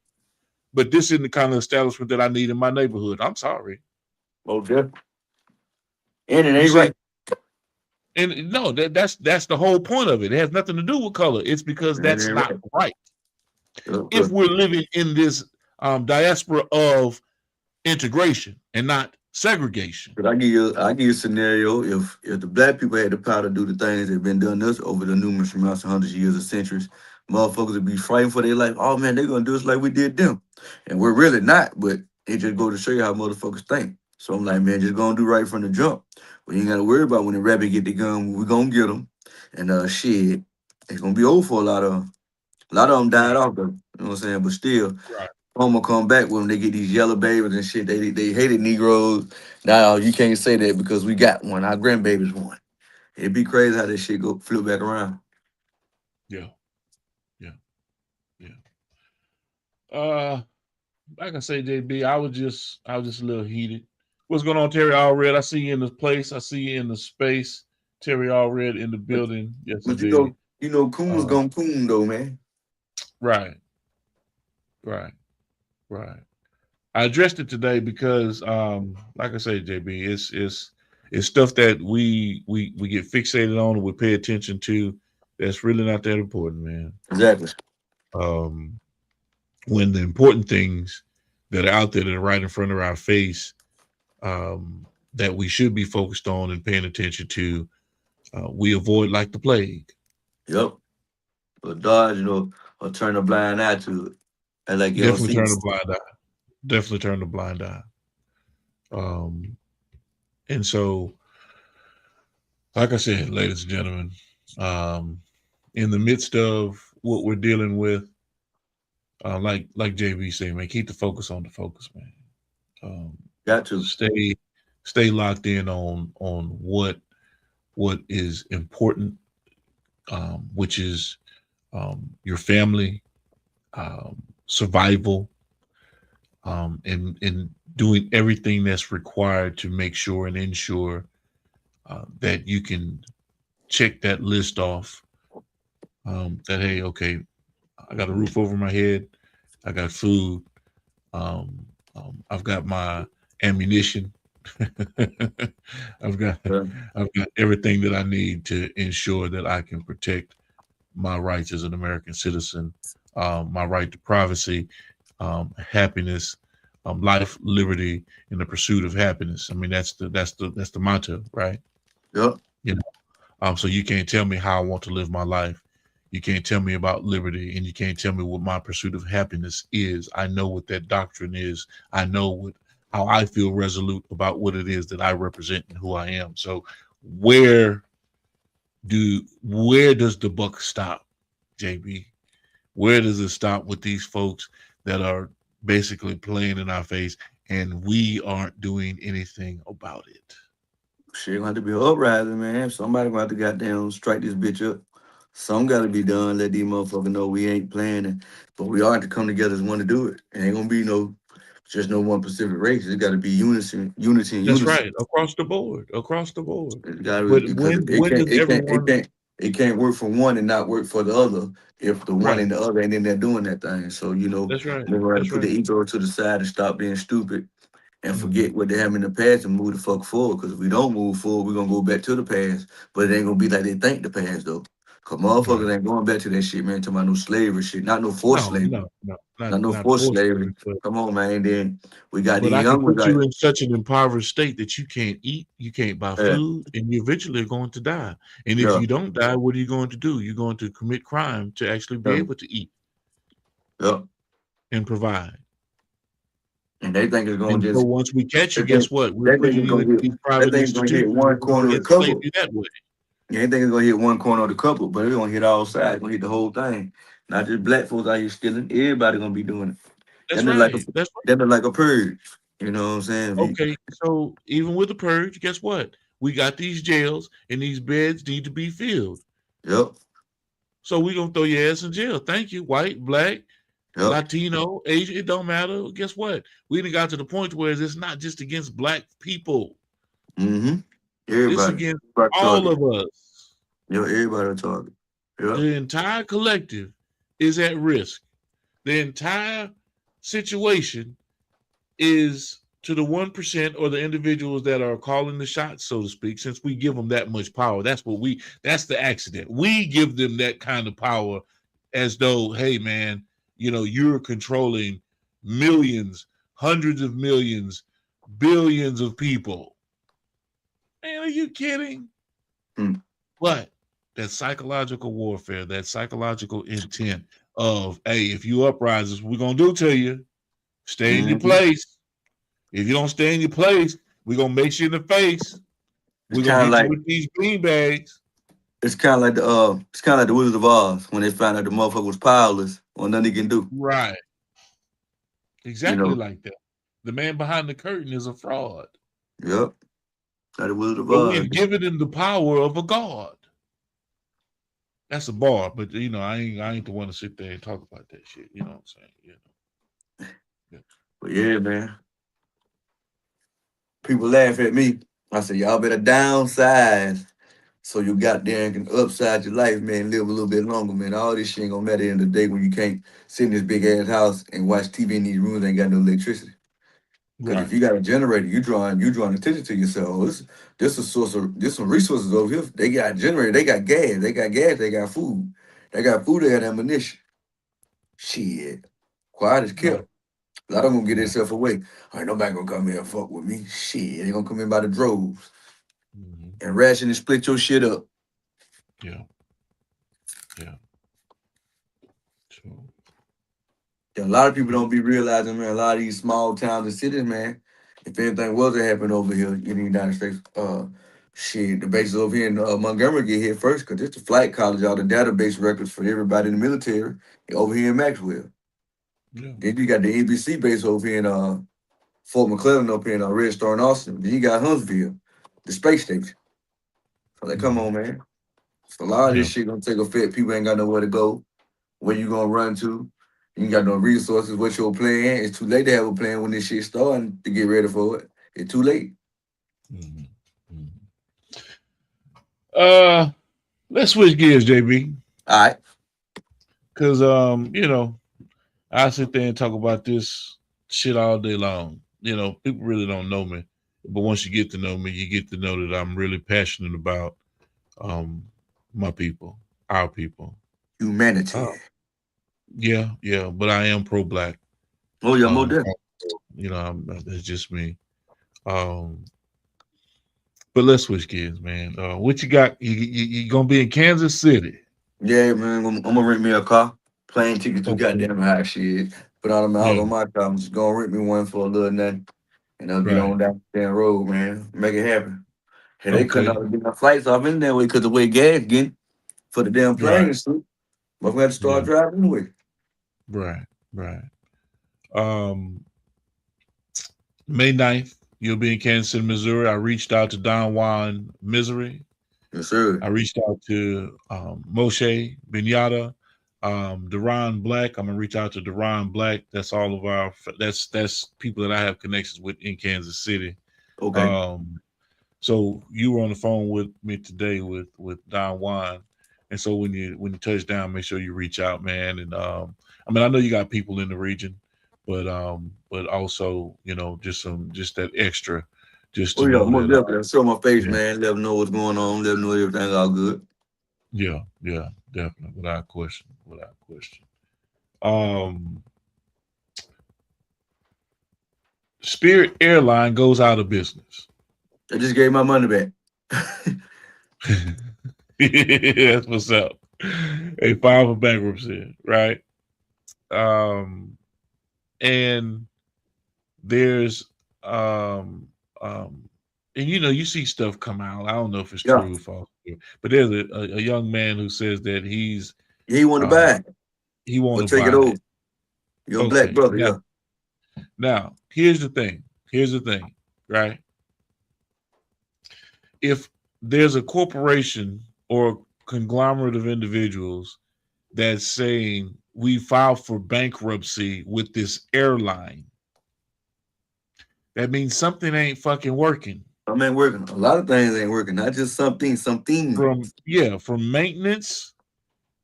but this isn't the kind of establishment that I need in my neighborhood. I'm sorry. Oh, definitely. And it ain't right. And no, that's the whole point of it. It has nothing to do with color. It's because that's not right. If we're living in this diaspora of integration and not segregation. But I give you a scenario. If the black people had the power to do the things that have been done us over the numerous amounts of hundreds of years or centuries, motherfuckers would be frightened for their life. Oh man, they're gonna do us like we did them. And we're really not, but it just go to show you how motherfuckers think. So I'm like, man, just gonna do right from the jump. We ain't gotta worry about when the rabbit get the gun, we're gonna get them. And shit, it's gonna be over for a lot of them. A lot of them died off though. You know what I'm saying? But still, Right. Homer come back when they get these yellow babies and shit. They hated Negroes. Now you can't say that because we got one. Our grandbabies one. It'd be crazy how this shit go flip back around. Yeah. Like I say, JB, I was just a little heated. What's going on, Terry Allred? I see you in the place. I see you in the space. Terry Allred in the building. Yes, But indeed. Coon's gonna coon though, man. Right. I addressed it today because, like I say, JB, it's stuff that we get fixated on and we pay attention to. That's really not that important, man. Exactly. When the important things that are out there that are right in front of our face, that we should be focused on and paying attention to, we avoid like the plague. Yep. But dodge, or turn a blind eye to it. And like Definitely turn a blind eye. Definitely turn a blind eye. And so, like I said, ladies and gentlemen, in the midst of what we're dealing with, like JB said, man, keep the focus on the focus, man. Got to stay locked in on what is important, which is your family, survival, and doing everything that's required to make sure and ensure that you can check that list off. That hey, okay, I got a roof over my head, I got food, I've got my ammunition, I've got everything that I need to ensure that I can protect my rights as an American citizen, my right to privacy, happiness, life, liberty, and the pursuit of happiness. I mean, that's the motto, right? Yep. So you can't tell me how I want to live my life. You can't tell me about liberty, and you can't tell me what my pursuit of happiness is. I know what that doctrine is. I know how I feel resolute about what it is that I represent and who I am. So where does the buck stop, JB? Where does it stop with these folks that are basically playing in our face and we aren't doing anything about it? Shit gonna have to be an uprising, man. Somebody gonna have to goddamn strike this bitch up. Some gotta be done. Let these motherfuckers know we ain't playing, but we are to come together as one to do it. It ain't gonna be just no one Pacific race. It gotta be unity and That's unity. right, across the board. It gotta But be, because it can't work for one and not work for the other if the one Right. and the other ain't in there doing that thing. So That's right. they're gonna have That's to put the right. ego to the side and stop being stupid and Mhm. forget what they have in the past and move the fuck forward. Because if we don't move forward, we're gonna go back to the past. But it ain't gonna be like they think the past though. Cause motherfuckers Right. ain't going back to that shit, man. Talking about no slavery shit, not no forced slavery, not no Not forced forced slavery. slavery, Come on, man. Then we got but these I can young ones put like, you in such an impoverished state that you can't eat, you can't buy yeah, food, and you eventually are going to die. And if yeah, you don't die, what are you going to do? You're going to commit crime to actually be yeah, able to eat yeah. and provide. And they think it's gonna And so just once we catch you, they guess think what? We're they think putting it's you gonna into hit these they private think it's gonna hit institutions. one We're going corner to of the enslave couple. you that way. Yeah, they think it's gonna hit one corner of the couple, but it's gonna hit all sides, it's gonna hit the whole thing. Not just black folks out here stealing, everybody gonna be doing it. That's That look like right. That's right. that look like a purge. You know what I'm saying? Okay, so even with the purge, guess what? We got these jails and these beds need to be filled. Yep, So we're going to throw your ass in jail. Thank you, white, black, yep. Latino, Asian, it don't matter. Guess what? We done got to the point where it's not just against black people. Mm-hmm. It's Everybody. against Everybody all target. of us. Yo, everybody a target. Yep. The entire collective is at risk. The entire situation is to the 1% or the individuals that are calling the shots, so to speak, since we give them that much power. That's the accident. We give them that kind of power as though, hey, man, you're controlling millions, hundreds of millions, billions of people. Man, are you kidding? But that psychological warfare, that psychological intent of, hey, if you uprisers, we're going to do to you, stay in your place. If you don't stay in your place, we're going to make you in the face. We're going to hit you with these beanbags. It's kind of like the Wizard of Oz when they found out the motherfucker was powerless or nothing he can do. Right. Exactly like that. The man behind the curtain is a fraud. Yep. Like the Wizard of But Oz. we've given him the power of a god. That's a bar, but I ain't the one to sit there and talk about that shit. You know what I'm saying? Yeah. But yeah, man. People laugh at me. I say, y'all better downsize so you goddamn can upside your life, man, live a little bit longer, man. All this shit ain't gonna matter at the end of the day when you can't sit in this big ass house and watch TV in these rooms and ain't got no electricity. Because if you got a generator, you drawing attention to yourself. This a source of there's some resources over here. They got generator, they got gas, they got food. They got food, they got ammunition. Shit. Quiet as kept. A lot of them gonna get themselves away. All right, nobody gonna come here and fuck with me. Shit, they gonna come in by the droves and ration and split your shit up. Yeah. A lot of people don't be realizing, man, a lot of these small towns and cities, man, if anything was to happen over here in the United States, the bases over here in Montgomery get hit first because it's the flight college, all the database records for everybody in the military over here in Maxwell. Yeah. Then you got the NBC base over here in Fort McClellan up here in Red Star in Austin. Then you got Huntsville, the space station. So come on, man. So a lot of this shit gonna take effect. People ain't got nowhere to go. Where you gonna run to? You ain't got no resources. What's your plan? It's too late to have a plan when this shit starting to get ready for it. It's too late. Let's switch gears, JB. All right. Because I sit there and talk about this shit all day long. People really don't know me. But once you get to know me, you get to know that I'm really passionate about my people, our people. Humanity. Yeah, but I am pro-black. Oh, yeah, more definitely. That's just me. But let's switch gears, man. What you got? You gonna be in Kansas City? Yeah, man. I'm gonna rent me a car. Plane ticket to goddamn high shit. Put all the miles on my car. I'm just gonna rent me one for a little nothing. And I'll get on down the damn road, man. Make it happen. Hey, they couldn't get my flights off in that way because the way gas getting for the damn plane and stuff. But we had to start driving anyway. Right. May 9th, you'll be in Kansas City, Missouri. I reached out to Don Juan Misery. Yes, sir. I reached out to Moshe Benyata, Deron Black. I'm gonna reach out to Deron Black. That's all of our that's people that I have connections with in Kansas City. Okay. So you were on the phone with me today with Don Juan. And so when you touch down, make sure you reach out, man. And I know you got people in the region, but also, just that extra, just to know that, show my face, man. Let them know what's going on. Let them know everything's all good. Yeah, definitely, without question. Spirit Airline goes out of business. I just gave my money back. That's what's up. They filed for bankruptcy, right? And there's and you see stuff come out. I don't know if it's true or false, but there's a young man who says that he want to buy it. He want to take it over. Your black brother, Now, here's the thing, right? If there's a corporation or a conglomerate of individuals that's saying we filed for bankruptcy with this airline, that means something ain't fucking working. Something ain't working. A lot of things ain't working. Not just something. From maintenance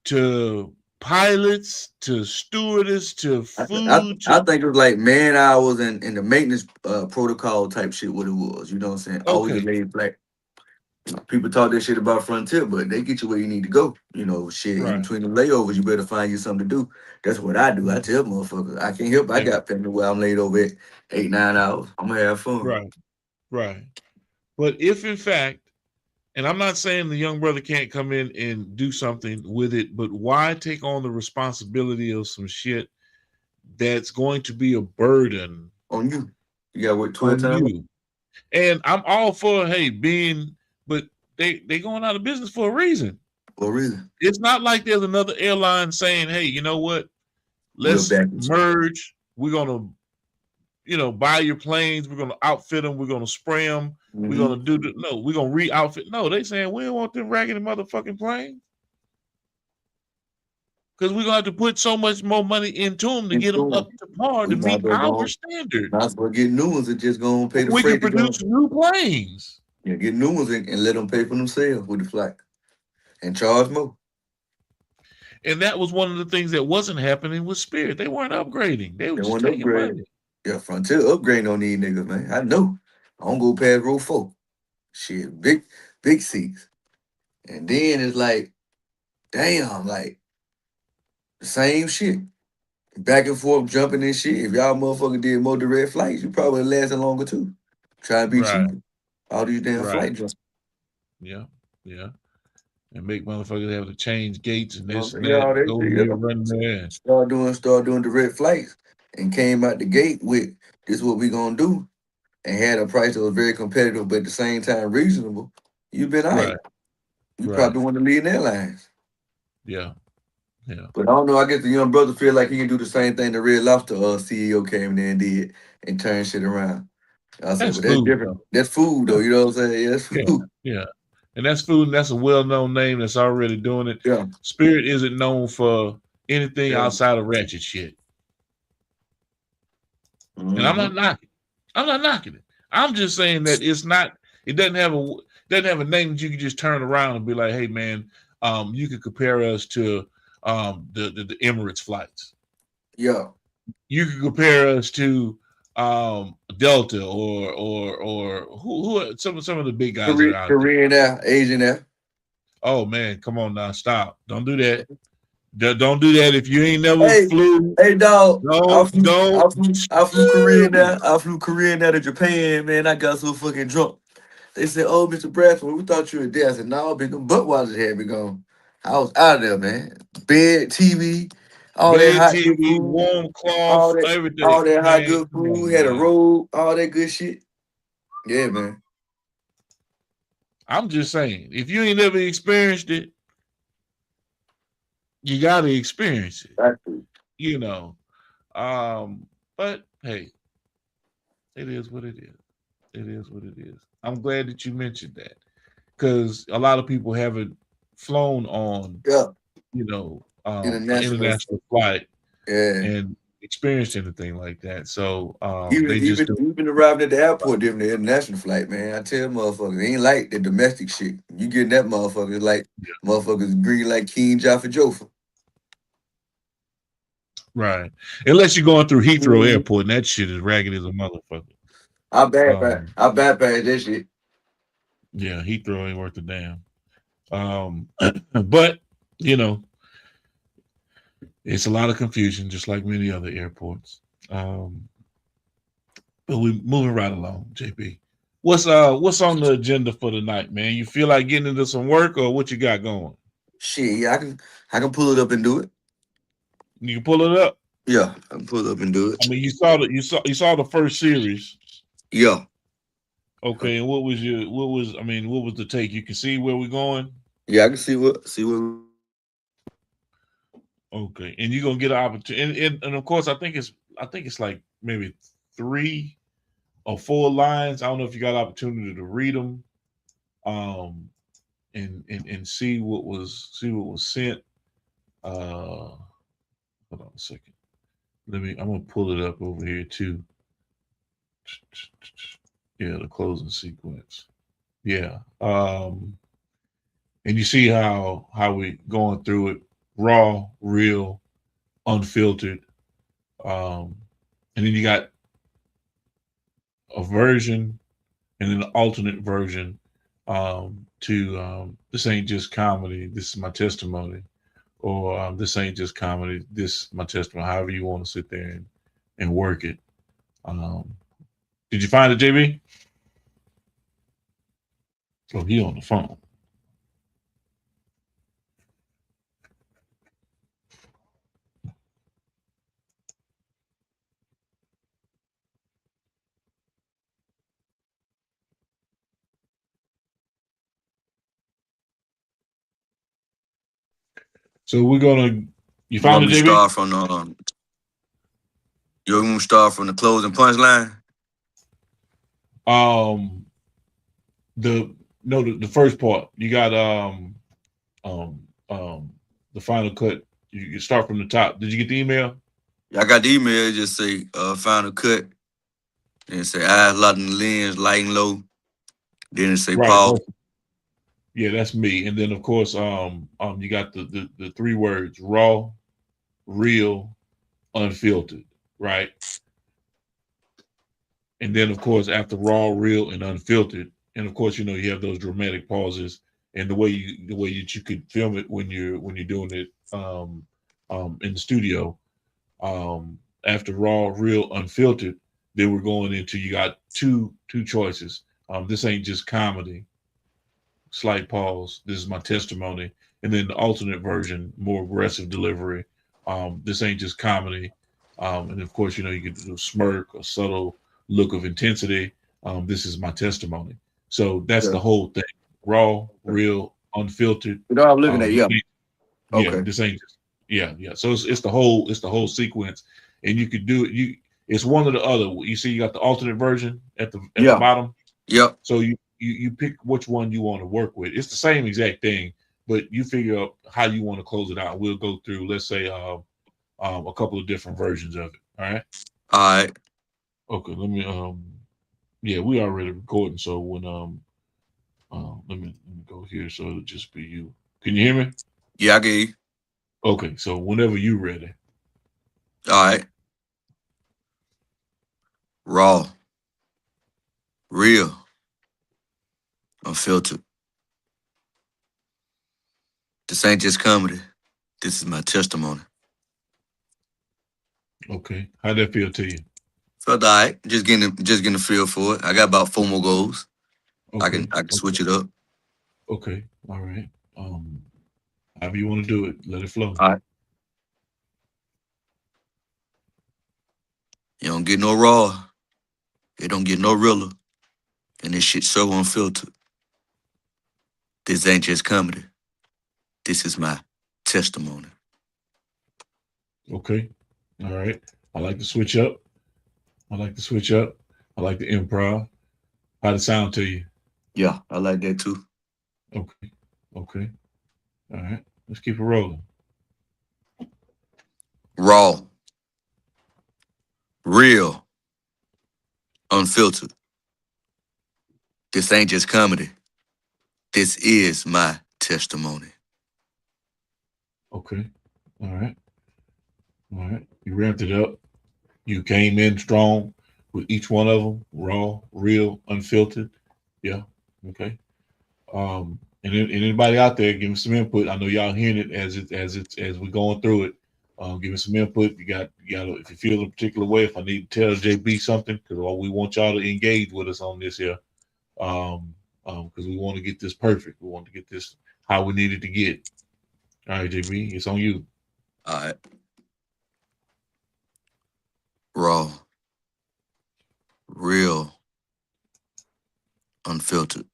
to pilots to stewardess to I food to think it was like man hours and the maintenance protocol type shit. What it was, you know what I'm saying? Always a okay, laid back. People talk that shit about Frontier, but they get you where you need to go. You know, shit, in right. between the layovers, you better find you something to do. That's what I do. I tell motherfuckers, I can't help. I Yeah, got family where I'm laid over at 8, 9 hours. I'm gonna have fun. right, right. But if in fact, and I'm not saying the young brother can't come in and do something with it, but why take on the responsibility of some shit that's going to be a burden On you. You gotta work 12 on times. you? And I'm all for but they going out of business for a reason. For a reason. It's not like there's another airline saying, hey, you know what? We'll Let's back it. merge. We're gonna, buy your planes. We're gonna outfit them. We're gonna spray them. We're gonna do we're gonna re-outfit. No, they saying we don't want them raggedy motherfucking planes. Because we're gonna have to put so much more money into them to get them up to par to meet our standards. Not supposed to get new ones and just gonna pay the We can freight. produce new planes. Yeah, get new ones and let them pay for themselves with the flight and charge more. And that was one of the things that wasn't happening with Spirit. They weren't upgrading. They were just want taking upgrade. money. Yeah, Frontier upgrade on these niggas, man. I know. I don't go past row 4. Shit, big seats. And then it's like, damn, like the same shit. Back and forth jumping and shit. If y'all motherfucker did more direct flights, you probably lasting longer too. Try to be Right. cheaper. All these damn flight jumps. Yeah, yeah. And make motherfuckers have to change gates and this and Yeah, that. Go here, run there. Start doing direct flights and came out the gate with this what we gonna do and had a price that was very competitive but at the same time reasonable. You've been all right. You probably one of the leading airlines. Yeah. Yeah. But I don't know. I guess the young brother feel like he can do the same thing the Red Lobster CEO came in there and did and turned shit around. I said, That's well, that's food, different. though. That's food, though. You know what I'm saying? Yeah, that's food. Yeah. And that's food, and that's a well-known name that's already doing it. Yeah. Spirit isn't known for anything Yeah. outside of ratchet shit. Mhm. And I'm not knocking it. I'm just saying that it doesn't have a name that you can just turn around and be like, hey man, you can compare us to the Emirates flights. Yeah. You can compare us to Delta or who are some of the big guys that are out there. Korean Air, Asian Air. Oh man, come on now, stop! Don't do that. Don't do that if you ain't never flew. Hey dog, I Don't. flew Korean Air. I flew Korean Air to Japan, man. I got so fucking drunk. They said, "Oh, Mr. Bradford, we thought you were dead." I said, "No, bitch, them Budweiser had me gone. I was out of there, man. Bed, TV, all that hot good TV, food, warm cloth, everything. all that hot Man, good come on, food. Had a man. robe, all that good shit. Yeah, man. I'm just saying, if you ain't never experienced it, you got to experience it. Exactly. You know, but hey, it is what it is. It is what it is. I'm glad that you mentioned that because a lot of people haven't flown on, international flight, and experienced anything like that. So even arriving at the airport during the international flight, man. I tell motherfuckers, it ain't like the domestic shit. You getting that motherfucker like motherfuckers green like King Jaffa Joffa. Right. Unless you're going through Heathrow Airport, and that shit is ragged as a motherfucker. I bypass that shit. Yeah, Heathrow ain't worth a damn. But it's a lot of confusion, just like many other airports. But we're moving right along, JP. What's on the agenda for tonight, man? You feel like getting into some work, or what you got going? Shit, yeah, I can pull it up and do it. You can pull it up. Yeah, I can pull it up and do it. I mean, you saw the first series. Yeah. Okay, and what was the take? You can see where we're going? Yeah, I can see what. Okay, and you're gonna get an opportunity, and of course, I think it's like maybe 3 or 4 lines. I don't know if you got an opportunity to read them, and see what was sent. Hold on a second. I'm gonna pull it up over here too. Yeah, the closing sequence. Yeah. And you see how we going through it. raw, real, unfiltered. And then you got a version and an alternate version to this ain't just comedy, this is my testimony, or this ain't just comedy, this is my testimony, however you want to sit there and work it. Did you find it, JB? Oh, he on the phone. So we're gonna. You found it, JB? Start from the. You want me to start from the closing punchline? The first part. You got the final cut. You start from the top. Did you get the email? Yeah, I got the email. Just say final cut. Then it say eyes locked in the lens, light and low. Then it say pause. Yeah, that's me. And then of course, you got the 3 words: raw, real, unfiltered, right? And then of course, after raw, real, and unfiltered, and of course, you have those dramatic pauses and the way that you could film it when you're doing it in the studio. After raw, real, unfiltered, then we're going into, you got two choices. This ain't just comedy. Slight pause. This is my testimony. And then the alternate version, more aggressive delivery. This ain't just comedy. And of course, you get a smirk, a subtle look of intensity. This is my testimony. So that's the whole thing. Raw, real, unfiltered. You know what I'm looking at? Yeah. Okay. This ain't just. Yeah. So it's the whole sequence, and you could do it. It's one or the other. You see, you got the alternate version at the bottom. Yep. So you pick which one you want to work with. It's the same exact thing, but you figure out how you want to close it out. We'll go through, let's say, a couple of different versions of it. All right. All right. Okay. Let me. Yeah, we already recording. So when let me go here. So it'll just be you. Can you hear me? Yeah, I get you. Okay. So whenever you're ready. All right. Raw, real, unfiltered. This ain't just comedy. This is my testimony. Okay. How'd that feel to you? Felt all right. Just getting a feel for it. I got about 4 more goals. Okay. I can switch it up. Okay. All right. However you want to do it, let it flow. All right. You don't get no raw. You don't get no realer. And this shit so unfiltered. This ain't just comedy. This is my testimony. Okay. All right. I like to switch up. I like the improv. How'd it sound to you? Yeah, I like that too. Okay. All right. Let's keep it rolling. Raw, real, unfiltered. This ain't just comedy. This is my testimony. Okay. All right. You ramped it up. You came in strong with each one of them, raw, real, unfiltered. Yeah. Okay. And anybody out there, give me some input. I know y'all hearing it as we're going through it. Give me some input. You got if you feel a particular way, if I need to tell JB something, because we want y'all to engage with us on this here. Because we want to get this perfect. We want to get this how we need it to get. All right, JB, it's on you. All right. Raw, real, unfiltered.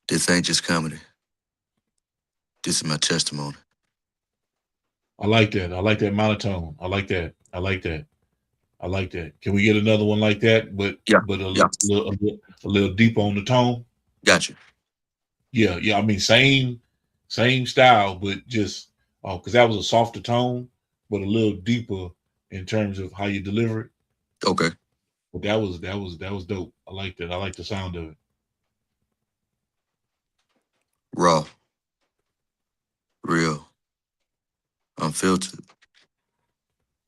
This ain't just comedy. This is my testimony. I like that. I like that monotone. I like that. Can we get another one like that? But a little deeper on the tone. Gotcha. Yeah. I mean, same style, but just because that was a softer tone, but a little deeper in terms of how you deliver it. Okay. But that was dope. I like that. I like the sound of it. Raw, unfiltered.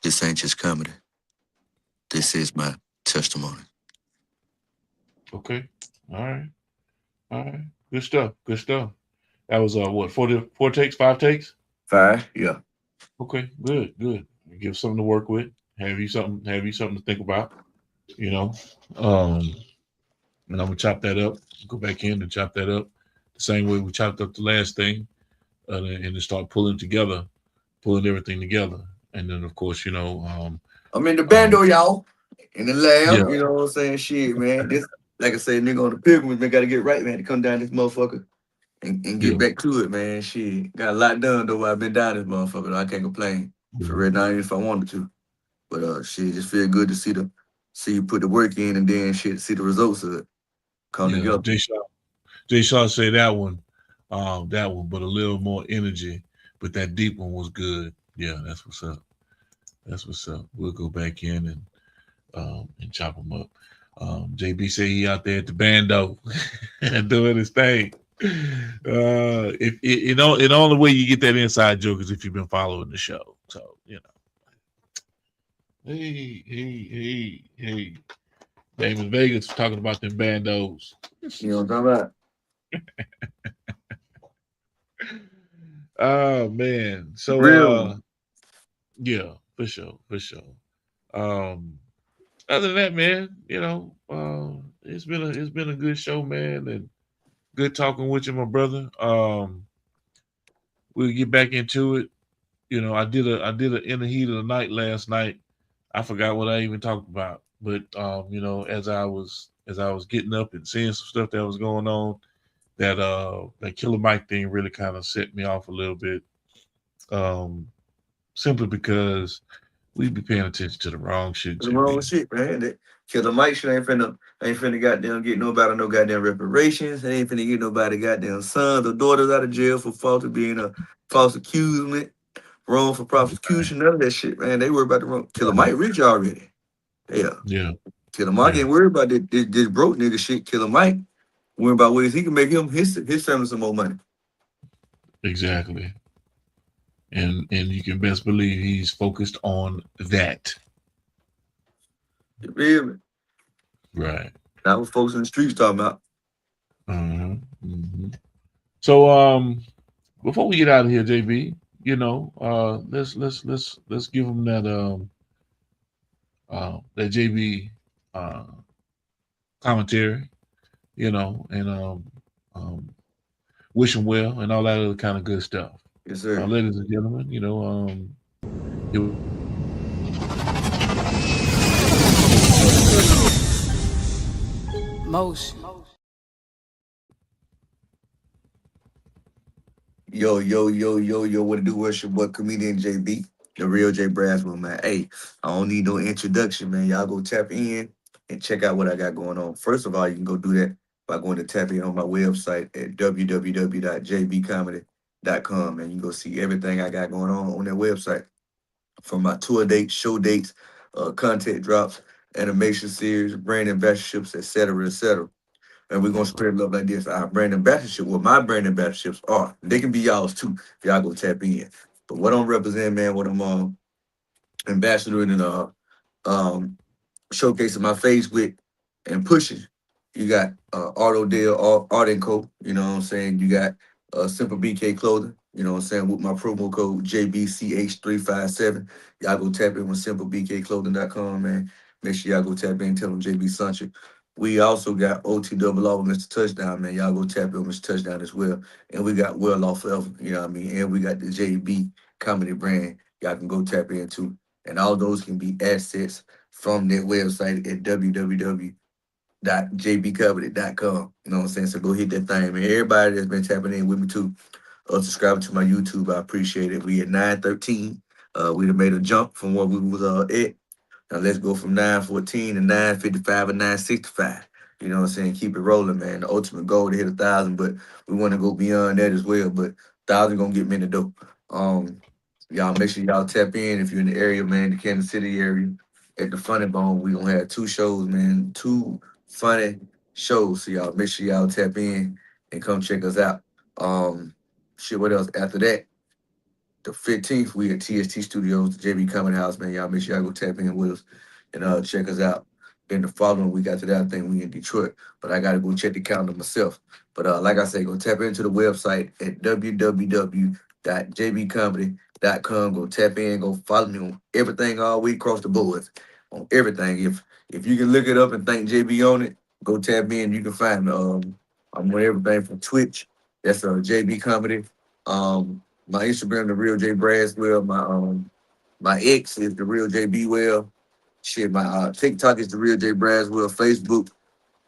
This ain't just comedy. This is my testimony. Okay. All right. All right. Good stuff. Good stuff. That was what, four takes, 5 takes? 5, yeah. Okay, good, good. Give something to work with. Have you something to think about, you know. And I'm gonna chop that up, go back in and chop that up the same way we chopped up the last thing, and then start pulling everything together. And then of course, I'm in the bando, y'all. In the lab, yeah, you know what I'm saying? Shit, man. This, like I said, nigga on the pilgrimage, man, gotta get right, man, to come down this motherfucker and yeah, get back to it, man. Shit. Got a lot done though while I've been down this motherfucker. Though. I can't complain. For real, not even if I wanted to. But shit, just feel good to see you put the work in and then shit, see the results of it come yeah. together. Jay Shaw say that one, but a little more energy. But that deep one was good. Yeah, that's what's up. That's what's up. We'll go back in and chop them up. JB say he out there at the bando doing his thing. If the only way you get that inside joke is if you've been following the show. So hey. Damon Vegas talking about them bandos. You know what I'm talking about? Oh man. So Real. yeah, for sure. Other than that, man, it's been a good show, man, and good talking with you, my brother. We'll get back into it. I did a in the heat of the night last night. I forgot what I even talked about, but as I was getting up and seeing some stuff that was going on, that Killer Mike thing really kind of set me off a little bit. Simply because we be paying attention to the wrong shit. The wrong shit, man. That Killer Mike shit ain't finna goddamn get nobody no goddamn reparations. They ain't finna get nobody goddamn sons or daughters out of jail for fault of being a false accusement, wrong for prosecution, none of that shit, man. They worry about the wrong. Killer Mike rich already. Yeah. Killer Mike ain't worried about this broke nigga shit. Killer Mike worry about ways he can make his family some more money. Exactly. And you can best believe he's focused on that. You feel me? Right. That's what folks in the streets talking about. So before we get out of here, JB, let's give him that that JB commentary, and wish him well and all that other kind of good stuff. Yes, sir. Ladies and gentlemen, Motion. Yo, what it do? What's your boy, comedian JB, the real J Braswell, man. Hey, I don't need no introduction, man. Y'all go tap in and check out what I got going on. First of all, you can go do that by going to tap in on my website at www.jbcomedy.com, and you can go see everything I got going on that website. From my tour dates, show dates, content drops, animation series, brand ambassadorships, etc., etc. And we're gonna spread love like this. Our brand ambassadorship, what my brand ambassadorships are, they can be y'all's too if y'all go tap in. But what I'm representing, man, what I'm ambassadoring and showcasing my face with and pushing. You got Auto Deal, Art and Co. You know what I'm saying? You got Simple BK Clothing. You know what I'm saying? With my promo code JBCH357. Y'all go tap in with simplebkclothing.com, man. Make sure y'all go tap in and tell them JB sent you. We also got OT Double Off with Mr. Touchdown, man. Y'all go tap in with Mr. Touchdown as well. And we got Well Off Forever, you know what I mean? And we got the JB comedy brand. Y'all can go tap into. And all those can be assets from their website at www.jbcomedy.com. You know what I'm saying? So go hit that thing, man. Everybody that's been tapping in with me too. Subscribing to my YouTube, I appreciate it. We at 913. We done made a jump from what we was at. Now let's go from 914 to 955 and 965. You know what I'm saying? Keep it rolling, man. The ultimate goal to hit 1,000, but we want to go beyond that as well. But 1,000 gonna get me in the dope. Y'all make sure y'all tap in if you're in the area, man, the Kansas City area. At the Funny Bone, we gonna have 2 shows, man. 2 funny shows. So y'all make sure y'all tap in and come check us out. What else? After that, the 15th, we at TST Studios, the JB Comedy House, man. Y'all make sure y'all go tap in with us and check us out. Then the following week after that, I think we in Detroit. But I gotta go check the calendar myself. But like I say, go tap into the website at www.jbcomedy.com. Go tap in, go follow me on everything all week across the board. On everything. If you can look it up and think JB on it, go tap in. You can find I'm on everything from Twitch. That's JB Comedy. My Instagram, the Real J Braswell. My X is the Real JB Well. Shit, my TikTok is the Real J Braswell. Facebook,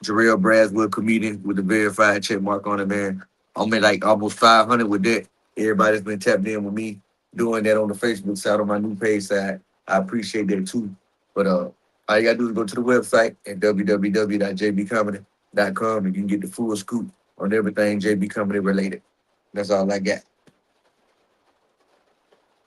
Jarrell Braswell, comedian with the verified check mark on it, man. I'm at like almost 500 with that. Everybody's been tapped in with me doing that on the Facebook side, on my new page side. I appreciate that too. But all you gotta do is go to the website at www.jbcomedy.com and you can get the full scoop on everything JB Comedy related. That's all I got.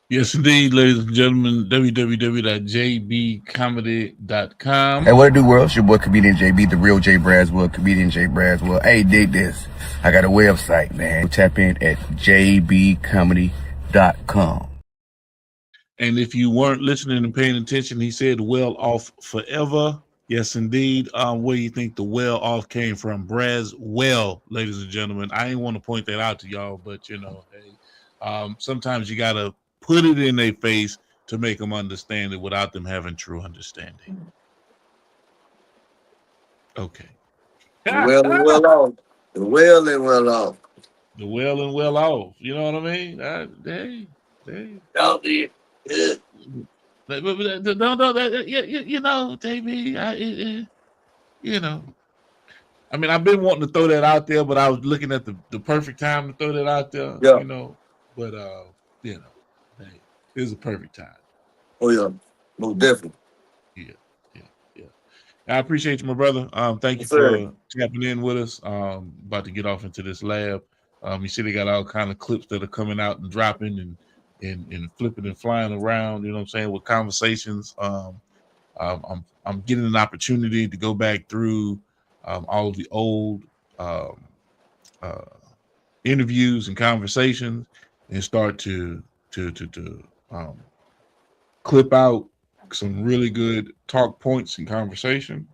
Yes, indeed, ladies and gentlemen, www.jbcomedy.com. Hey, what it do, world? It's your boy, Comedian JB, the Real J Braswell, Comedian J Braswell. Hey, dig this. I got a website, man. Tap in at jbcomedy.com. And if you weren't listening and paying attention, he said well off forever. Yes, indeed. Where do you think the well off came from? Braswell, ladies and gentlemen. I ain't want to point that out to y'all, but hey, sometimes you got to put it in their face to make them understand it without them having true understanding. Okay. The well and well off. The well and well off. The well and well off. You know what I mean? Don't be. JB, I mean, I've been wanting to throw that out there, but I was looking at the perfect time to throw that out there, but hey, it was a perfect time. Oh yeah, most definitely. Yeah. I appreciate you, my brother. Thank you for tapping in with us. About to get off into this lab. You see they got all kind of clips that are coming out and dropping and flipping and flying around, you know what I'm saying, with conversations. I'm getting an opportunity to go back through all of the old interviews and conversations and start to clip out some really good talk points and conversation.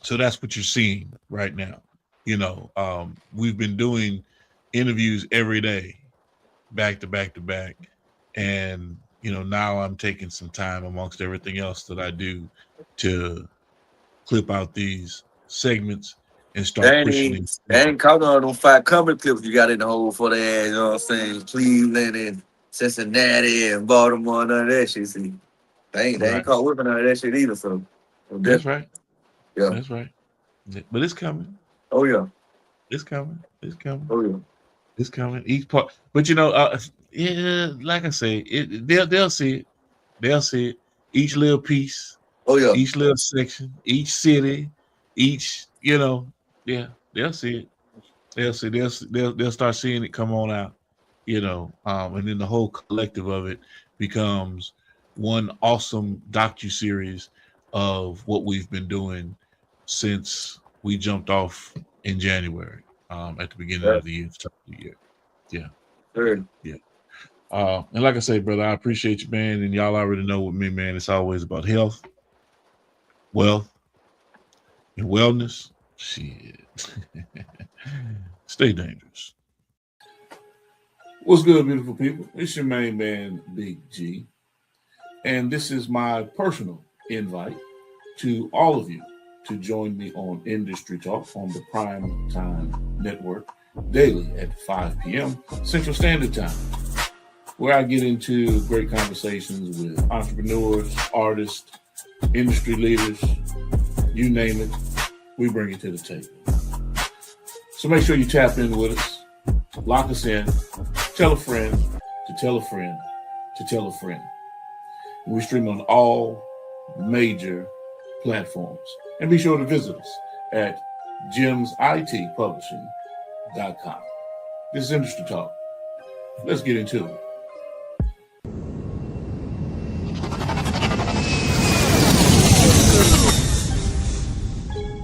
So that's what you're seeing right now. We've been doing interviews every day, back to back to back, and now I'm taking some time amongst everything else that I do to clip out these segments and start pushing. They ain't counting on those 5 comedy clips you got in the hole for the ass. You know what I'm saying? Cleveland and Cincinnati and Baltimore, none of that shit. See, they ain't caught whipping none of that shit either. So that's right. Yeah, that's right. But it's coming. Oh yeah, it's coming. It's coming. Oh yeah. It's coming. Each part, but like I say, they'll see it. They'll see it. Each little piece. Oh yeah. Each little section. Each city. Each. They'll see it. They'll see. They'll start seeing it come on out. And then the whole collective of it becomes one awesome docuseries of what we've been doing since we jumped off in January. At the beginning of the year. Yeah. Sure. Yeah. And like I say, brother, I appreciate you, man. And y'all already know with me, man, it's always about health, wealth, and wellness. Shit. Stay dangerous. What's good, beautiful people? It's your main man, Big G. And this is my personal invite to all of you to join me on Industry Talk on the Prime Time Network daily at 5 p.m. Central Standard Time, where I get into great conversations with entrepreneurs, artists, industry leaders, you name it, we bring it to the table. So make sure you tap in with us, lock us in, tell a friend to tell a friend to tell a friend. We stream on all major platforms. And be sure to visit us at gemsitpublishing.com. This is Industry Talk. Let's get into it.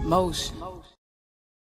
Motion.